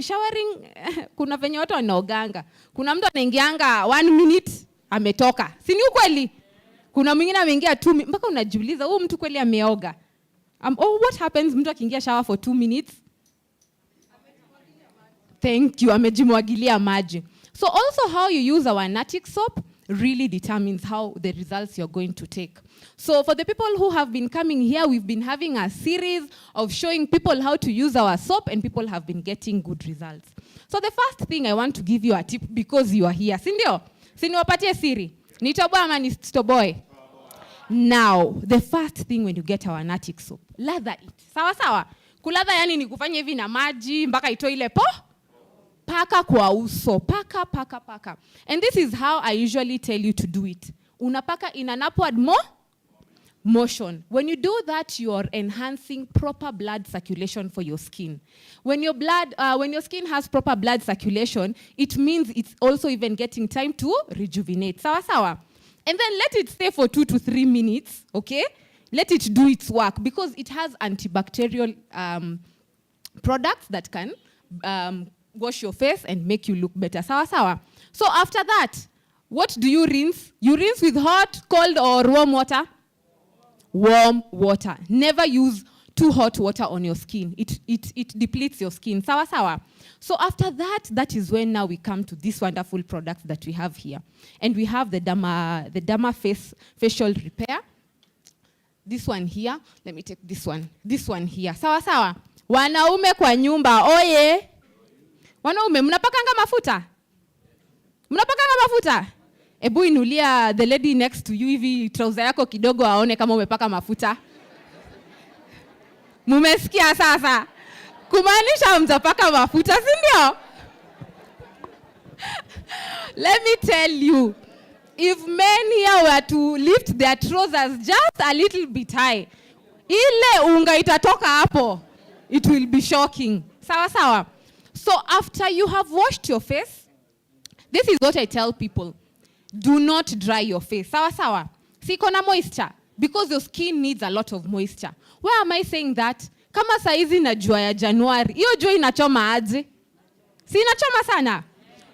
kuna venye watu wanaoganga. Kuna mtu anaingianga 1 minute, ametoka. Si ni ukweli? Kuna mwingine ameingia 2 minutes, mpaka unajiuliza, huyu mtu kweli ameoga. What happens mtu akiingia shower for 2 minutes? Thank you, amejimwagilia maji. So also how you use our anatic soap really determines how the results you're going to take. So for the people who have been coming here, we've been having a series of showing people how to use our soap, and people have been getting good results. So the first thing I want to give you a tip because you are here. Sindio? Siniwapatie siri. Nitoboy ama nisitoboy? Now, the first thing when you get our anatic soap, lather it. Sawa sawa. Kuladha yani ni kufanya hivi na maji mpaka itoe ile po. Paka kwa uso. Paka. And this is how I usually tell you to do it. Unapaka in an upward motion. When you do that, you are enhancing proper blood circulation for your skin. When your skin has proper blood circulation, it means it's also even getting time to rejuvenate. Sawa sawa. And then let it stay for 2 to 3 minutes, okay? Let it do its work because it has antibacterial products that can wash your face and make you look better. Sawa sawa. So after that, what do you rinse? You rinse with hot, cold, or warm water? Warm water. Never use too hot water on your skin. It depletes your skin. Sawa sawa. So after that, that is when now we come to this wonderful product that we have here. And we have the Derma facial repair. This one here. Let me take this one. This one here. Sawa sawa. Wanaume kwa nyumba. Oye. Wanaume, mnapakanga mafuta? Mnapakanga mafuta? Ebu inulia the lady next to you hivi trouser yako kidogo aone kama umepaka mafuta. Mumesikia sasa? Kumaanisha mtapaka mafuta, si ndio? Let me tell you, if men here were to lift their trousers just a little bit high, ile unga itatoka hapo. It will be shocking. Sawa sawa. So after you have washed your face, this is what I tell people. Do not dry your face. Sawa sawa. Siko na moisture. Because your skin needs a lot of moisture. Why am I saying that? Kama saizi na jua ya Januari, hiyo jua inachoma aje? Si inachoma sana?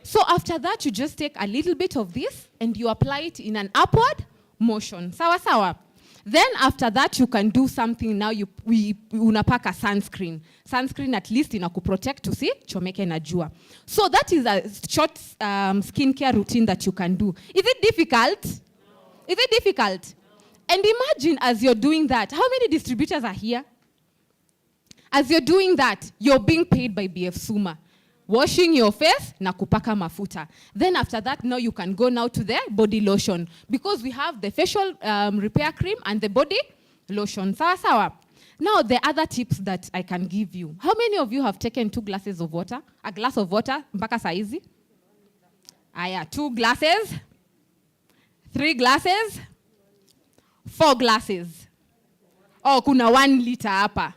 So after that, you just take a little bit of this and you apply it in an upward motion. Sawa sawa. Then after that, you can do something now. Unapaka sunscreen. Sunscreen at least inakuprotect to see chomeke na jua. So that is a short skincare routine that you can do. Is it difficult? Is it difficult? And imagine as you're doing that, how many distributors are here? As you're doing that, you're being paid by BF Suma. Washing your face na kupaka mafuta. Then after that, now you can go now to the body lotion. Because we have the facial repair cream and the body lotion. Sawa sawa. Now the other tips that I can give you. How many of you have taken 2 glasses of water? A glass of water, mpaka saizi? Aya, 2 glasses. 3 glasses. 4 glasses. Oh, kuna 1 liter hapa.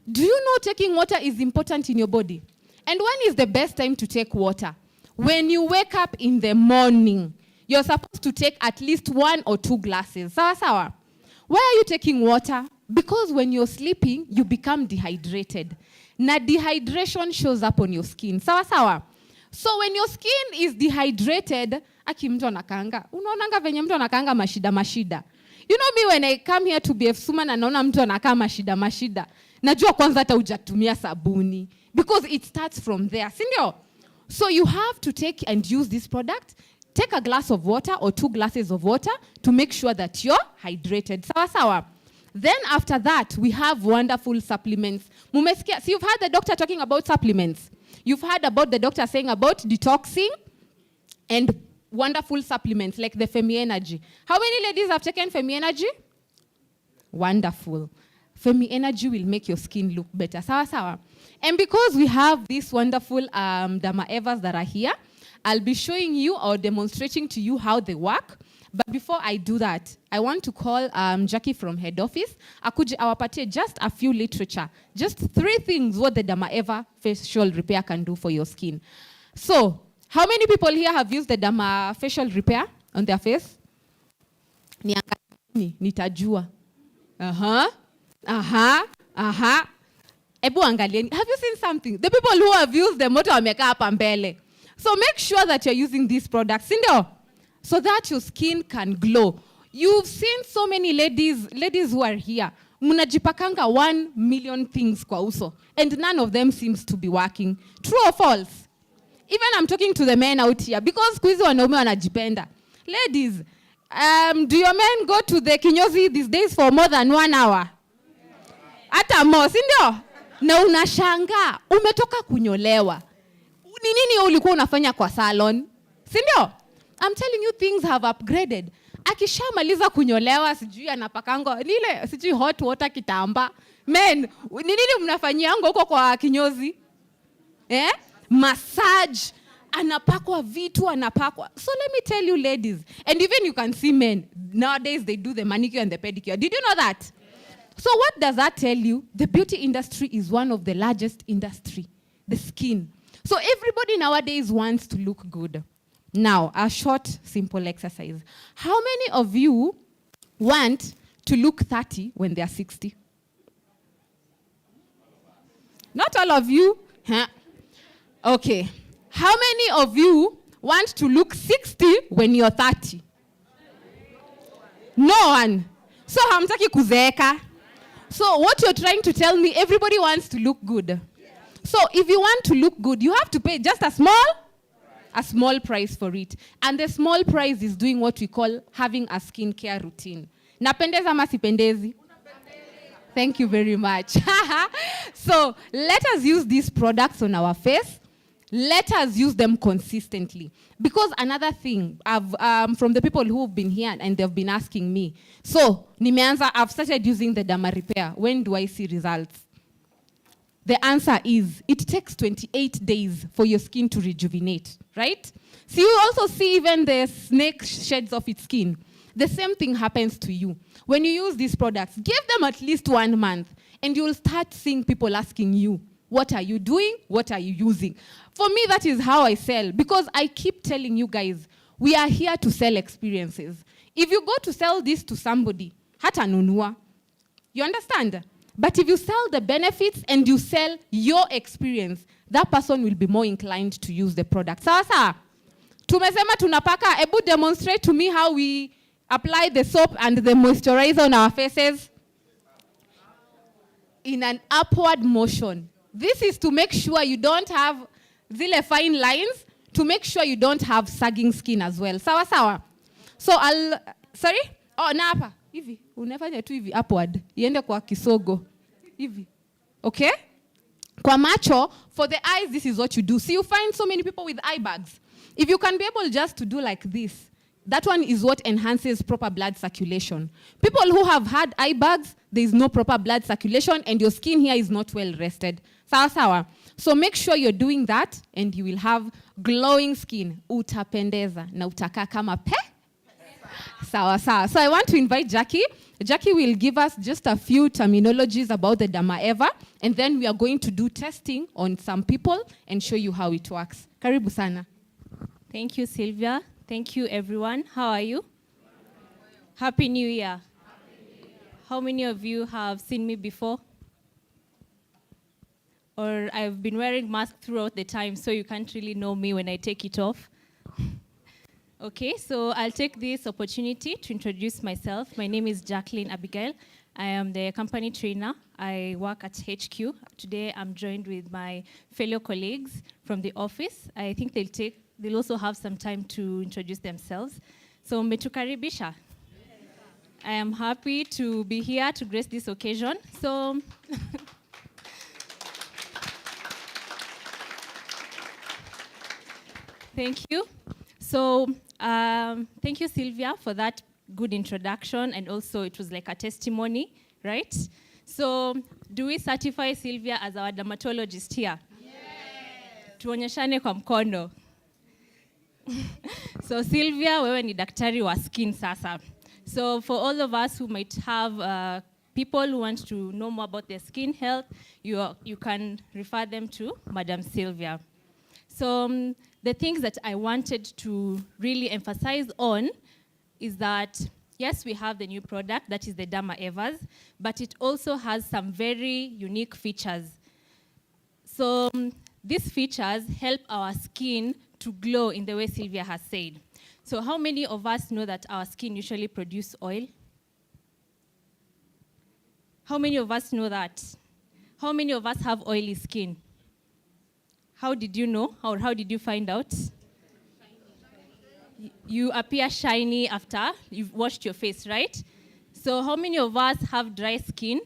Do you know taking water is important in your body? And when is the best time to take water? When you wake up in the morning, you're supposed to take at least 1 or 2 glasses. Sawa sawa. Why are you taking water? Because when you're sleeping, you become dehydrated. Na dehydration shows up on your skin. Sawa sawa. So when your skin is dehydrated, aki mtu anakaanga. Unaonanga venye mtu anakaanga mashida. You know me, when I come here to BF Suma na naona mtu anakaa mashida. Najua kwanza hata hujatumia sabuni. Because it starts from there. Sindio? So you have to take and use this product. Take a glass of water or 2 glasses of water to make sure that you're hydrated. Sawa sawa. Then after that, we have wonderful supplements. Mumesikia, so you've heard the doctor talking about supplements. You've heard about the doctor saying about detoxing and wonderful supplements like the Femi Energy. How many ladies have taken Femi Energy? Wonderful. Femi Energy will make your skin look better. Sawa sawa. And because we have these wonderful Derma Evas that are here, I'll be showing you or demonstrating to you how they work. But before I do that, I want to call Jackie from head office. Akuje awapatie just a few literature. Just 3 things what the Derma Eva facial repair can do for your skin. So, how many people here have used the Derma facial repair on their face? Nitajua. Ebu angalieni. Have you seen something? The people who have used the moto wameka hapa mbele. So make sure that you're using these products, sindio? So that your skin can glow. You've seen so many ladies who are here. Munajipakanga 1 million things kwa uso. And none of them seems to be working. True or false? Even I'm talking to the men out here. Because kuizi wanaume wanajipenda. Ladies, do your men go to the kinyozi these days for more than 1 hour? Hata more, sindio? Na unashanga, umetoka kunyolewa. Ni nini ulikuwa unafanya kwa salon? Sindio? I'm telling you, things have upgraded. Akishamaliza kunyolewa, sijui anapakango, nile, sijui hot water kitamba. Men, ni nini mnafanyianga huko kwa kinyozi? Massage. Anapakwa vitu, anapakwa. So let me tell you, ladies, and even you can see men, nowadays they do the manicure and the pedicure. Did you know that? So what does that tell you? The beauty industry is one of the largest industry, the skin. So everybody nowadays wants to look good. Now, a short, simple exercise. How many of you want to look 30 when they are 60? Not all of you. Huh? Okay. How many of you want to look 60 when you're 30? No one. So hamtaki kuzeeka. So what you're trying to tell me, everybody wants to look good. So if you want to look good, you have to pay just a small price for it. And the small price is doing what we call having a skincare routine. Napendeza ama sipendezi? Thank you very much. So let us use these products on our face. Let us use them consistently. Because another thing, from the people who have been here and they've been asking me, so I've started using the Derma Repair. When do I see results? The answer is, it takes 28 days for your skin to rejuvenate, right? So you also see even the snake sheds off its skin. The same thing happens to you. When you use these products, give them at least 1 month, and you'll start seeing people asking you, what are you doing? What are you using? For me, that is how I sell, because I keep telling you guys, we are here to sell experiences. If you go to sell this to somebody, hata nunua, you understand? But if you sell the benefits and you sell your experience, that person will be more inclined to use the product. Sawa, tumesema tunapaka, ebu demonstrate to me how we apply the soap and the moisturizer on our faces in an upward motion. This is to make sure you don't have zile fine lines, to make sure you don't have sagging skin as well. Sawa. So sorry? Oh, na hapa. Hivi. Unafanya tu hivi upward. Iende kwa kisogo. Hivi. Okay? Kwa macho, for the eyes, this is what you do. See, you find so many people with eye bags. If you can be able just to do like this, that one is what enhances proper blood circulation. People who have had eye bags, there is no proper blood circulation and your skin here is not well rested. Sawa. So make sure you're doing that and you will have glowing skin. Utapendeza na utakaa kama pe. Sawa. So I want to invite Jackie. Jackie will give us just a few terminologies about the Derma Eva, and then we are going to do testing on some people and show you how it works. Karibu sana. Thank you, Sylvia. Thank you, everyone. How are you? Happy New Year. How many of you have seen me before? Or I've been wearing mask throughout the time, so you can't really know me when I take it off. Okay, so I'll take this opportunity to introduce myself. My name is Jacqueline Abigail. I am the company trainer. I work at HQ. Today I'm joined with my fellow colleagues from the office. I think they'll also have some time to introduce themselves. So mmetukaribisha. I am happy to be here to grace this occasion. So thank you. So thank you, Sylvia, for that good introduction, and also it was like a testimony, right? So do we certify Sylvia as our dermatologist here? Yes. Tuonyeshane kwa mkono. So Sylvia, wewe ni daktari wa skin sasa. So for all of us who might have people who want to know more about their skin health, you can refer them to Madam Sylvia. So the things that I wanted to really emphasize on is that, yes, we have the new product, that is the Derma Evas, but it also has some very unique features. So these features help our skin to glow in the way Sylvia has said. So how many of us know that our skin usually produces oil? How many of us know that? How many of us have oily skin? How did you know, or how did you find out? You appear shiny after you've washed your face, right? So how many of us have dry skin?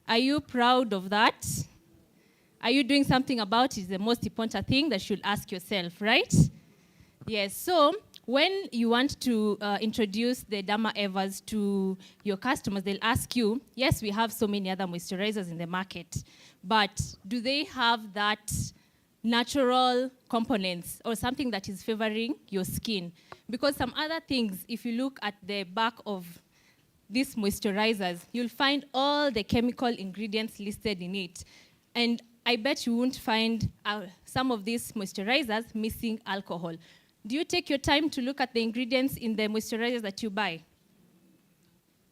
Are you proud of that? Are you doing something about it? Is the most important thing that you should ask yourself, right? Yes, so when you want to introduce the Derma Evas to your customers, they'll ask you, yes, we have so many other moisturizers in the market, but do they have that natural components or something that is favoring your skin? Because some other things, if you look at the back of these moisturizers, you'll find all the chemical ingredients listed in it. And I bet you won't find some of these moisturizers missing alcohol. Do you take your time to look at the ingredients in the moisturizers that you buy?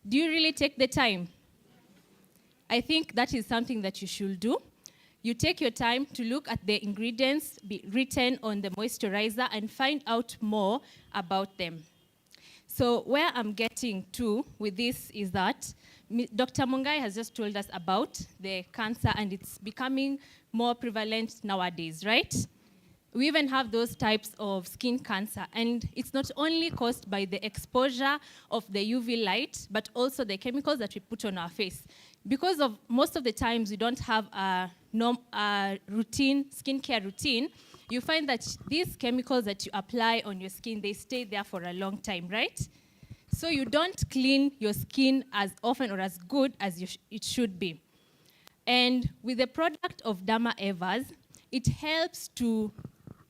Do you really take the time? I think that is something that you should do. You take your time to look at the ingredients written on the moisturizer and find out more about them. So where I'm getting to with this is that Dr. Mungai has just told us about the cancer, and it's becoming more prevalent nowadays, right? We even have those types of skin cancer, and it's not only caused by the exposure of the UV light, but also the chemicals that we put on our face. Because of most of the times we don't have a routine, skincare routine, you find that these chemicals that you apply on your skin, they stay there for a long time, right? So you don't clean your skin as often or as good as it should be. And with the product of Derma Evers, it helps to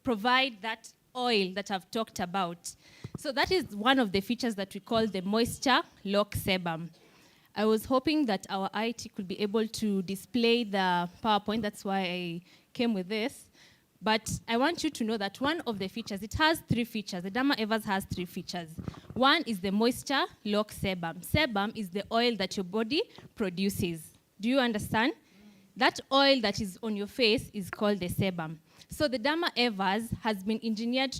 provide that oil that I've talked about. So that is one of the features that we call the Moisture Lock Sebum. I was hoping that our IT could be able to display the PowerPoint. That's why I came with this. But I want you to know that one of the features, it has 3 features. The Derma Evers has 3 features. One is the Moisture Lock Sebum. Sebum is the oil that your body produces. Do you understand? That oil that is on your face is called the sebum. So the Derma Evers has been engineered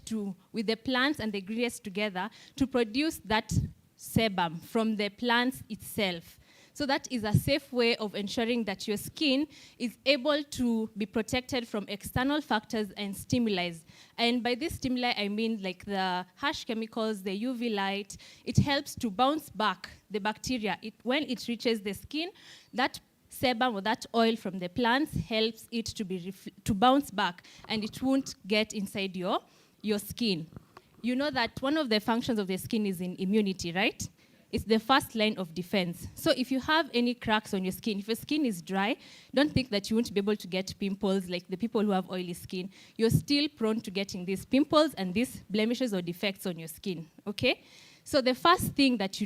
with the plants and the ingredients together to produce that sebum from the plants itself. So that is a safe way of ensuring that your skin is able to be protected from external factors and stimuli. And by this stimuli, I mean like the harsh chemicals, the UV light. It helps to bounce back the bacteria. When it reaches the skin, that sebum or that oil from the plants helps it to bounce back, and it won't get inside your skin. You know that one of the functions of the skin is in immunity, right? It's the first line of defense. So if you have any cracks on your skin, if your skin is dry, don't think that you won't be able to get pimples like the people who have oily skin. You're still prone to getting these pimples and these blemishes or defects on your skin, okay? So the first thing that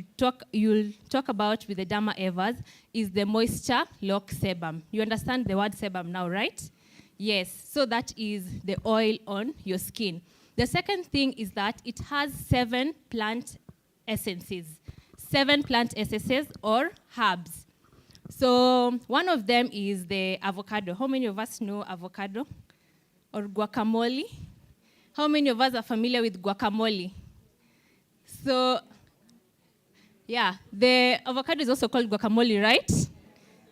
you'll talk about with the Derma Evers is the Moisture Lock Sebum. You understand the word sebum now, right? Yes, so that is the oil on your skin. The second thing is that it has 7 plant essences. 7 plant essences or herbs. So one of them is the avocado. How many of us know avocado? Or guacamole? How many of us are familiar with guacamole? So, yeah, the avocado is also called guacamole, right?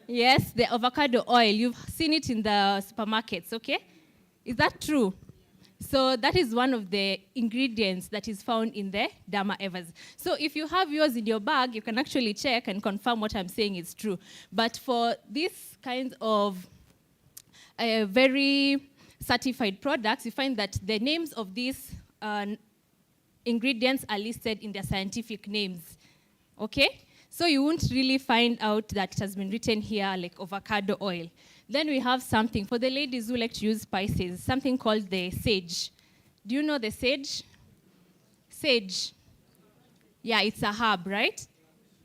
Yes, the avocado oil. You've seen it in the supermarkets, okay? Is that true? So that is one of the ingredients that is found in the Derma Evers. So if you have yours in your bag, you can actually check and confirm what I'm saying is true. But for these kinds of very certified products, you find that the names of these ingredients are listed in their scientific names, okay? So you won't really find out that it has been written here like avocado oil. Then we have something, for the ladies who like to use spices, something called the sage. Do you know the sage? Sage. Yeah, it's a herb, right?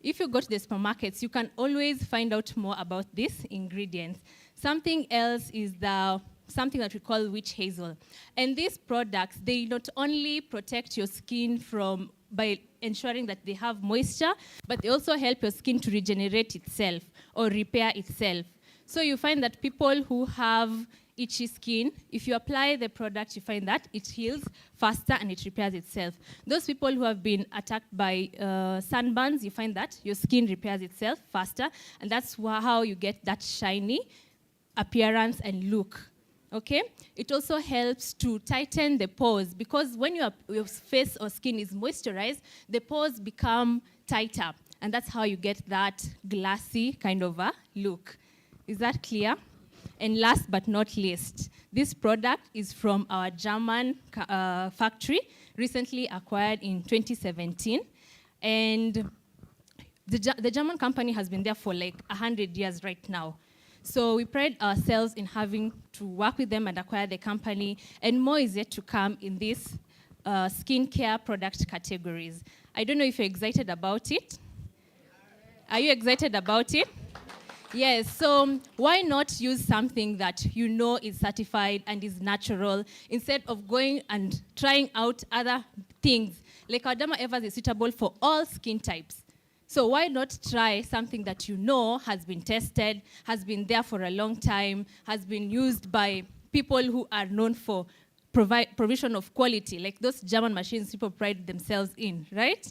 If you go to the supermarkets, you can always find out more about these ingredients. Something else is something that we call witch hazel. And these products, they not only protect your skin by ensuring that they have moisture, but they also help your skin to regenerate itself or repair itself. So you find that people who have itchy skin, if you apply the product, you find that it heals faster and it repairs itself. Those people who have been attacked by sunburns, you find that your skin repairs itself faster, and that's how you get that shiny appearance and look. Okay? It also helps to tighten the pores, because when your face or skin is moisturized, the pores become tighter, and that's how you get that glassy kind of a look. Is that clear? And last but not least, this product is from our German factory, recently acquired in 2017. And the German company has been there for like 100 years right now. So we pride ourselves in having to work with them and acquire the company, and more is yet to come in these skincare product categories. I don't know if you're excited about it. Are you excited about it? Yes, so why not use something that you know is certified and is natural instead of going and trying out other things? Like our Derma Evers is suitable for all skin types. So why not try something that you know has been tested, has been there for a long time, has been used by people who are known for provision of quality, like those German machines people pride themselves in, right?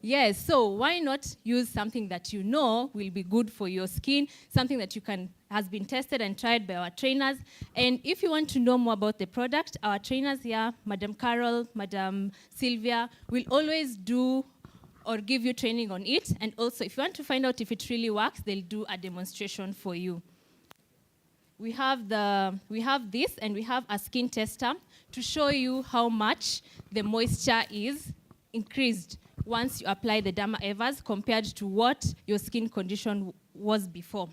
Yes, so why not use something that you know will be good for your skin, something that has been tested and tried by our trainers. And if you want to know more about the product, our trainers here, Madam Carol, Madam Sylvia, will always do or give you training on it. And also, if you want to find out if it really works, they'll do a demonstration for you. We have this, and we have a skin tester to show you how much the moisture is increased once you apply the Derma Evers compared to what your skin condition was before.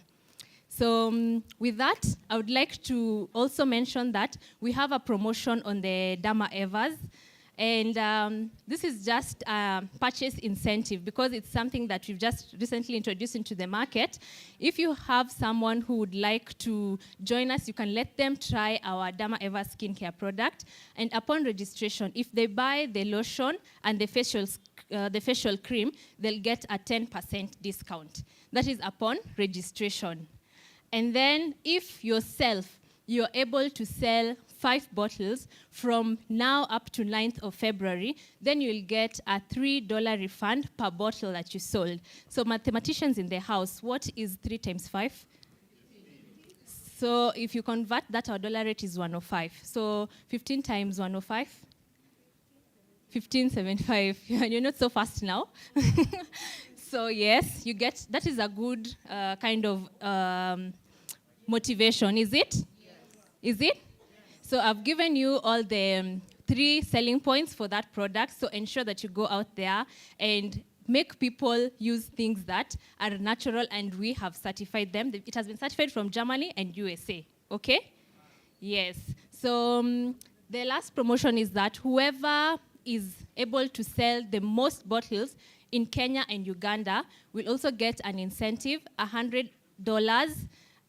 So with that, I would like to also mention that we have a promotion on the Derma Evers. And this is just a purchase incentive because it's something that we've just recently introduced into the market. If you have someone who would like to join us, you can let them try our Derma Eva skincare product. And upon registration, if they buy the lotion and the facial cream, they'll get a 10% discount. That is upon registration. And then if yourself, you're able to sell 5 bottles from now up to 9th of February, then you'll get a $3 refund per bottle that you sold. So mathematicians in the house, what is 3 times 5? So if you convert that, our dollar rate is 105. So 15 times 105? 1575. You're not so fast now. So yes, you get, that is a good kind of motivation, is it? Yes. Is it? So I've given you all the 3 selling points for that product. So ensure that you go out there and make people use things that are natural, and we have certified them. It has been certified from Germany and USA. Okay? Yes. So the last promotion is that whoever is able to sell the most bottles in Kenya and Uganda will also get an incentive, $100.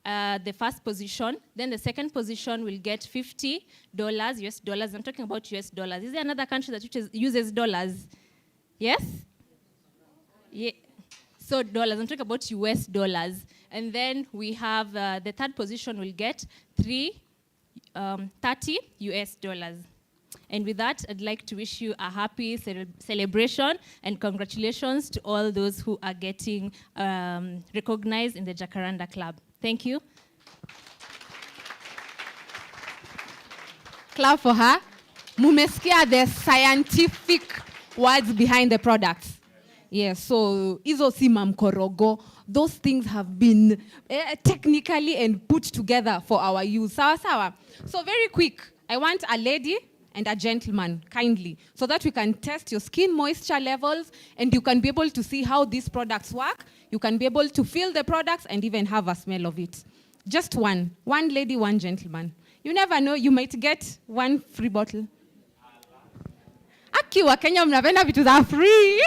The first position, then the second position will get $50 US dollars. I'm talking about US dollars. Is there another country that uses dollars? Yes? Yeah. So dollars, I'm talking about US dollars. And then we have the third position will get 30 US dollars. And with that, I'd like to wish you a happy celebration and congratulations to all those who are getting recognized in the Jacaranda Club. Thank you. Clap for her. Mumesikia the scientific words behind the products. Yes, so hizo si mamkorogo. Those things have been technically and put together for our use. Sawa sawa. So very quick, I want a lady and a gentleman, kindly, so that we can test your skin moisture levels and you can be able to see how these products work. You can be able to feel the products and even have a smell of it. Just one lady, one gentleman. You never know, you might get 1 free bottle. Aki wa Kenya mnapenda vitu za free.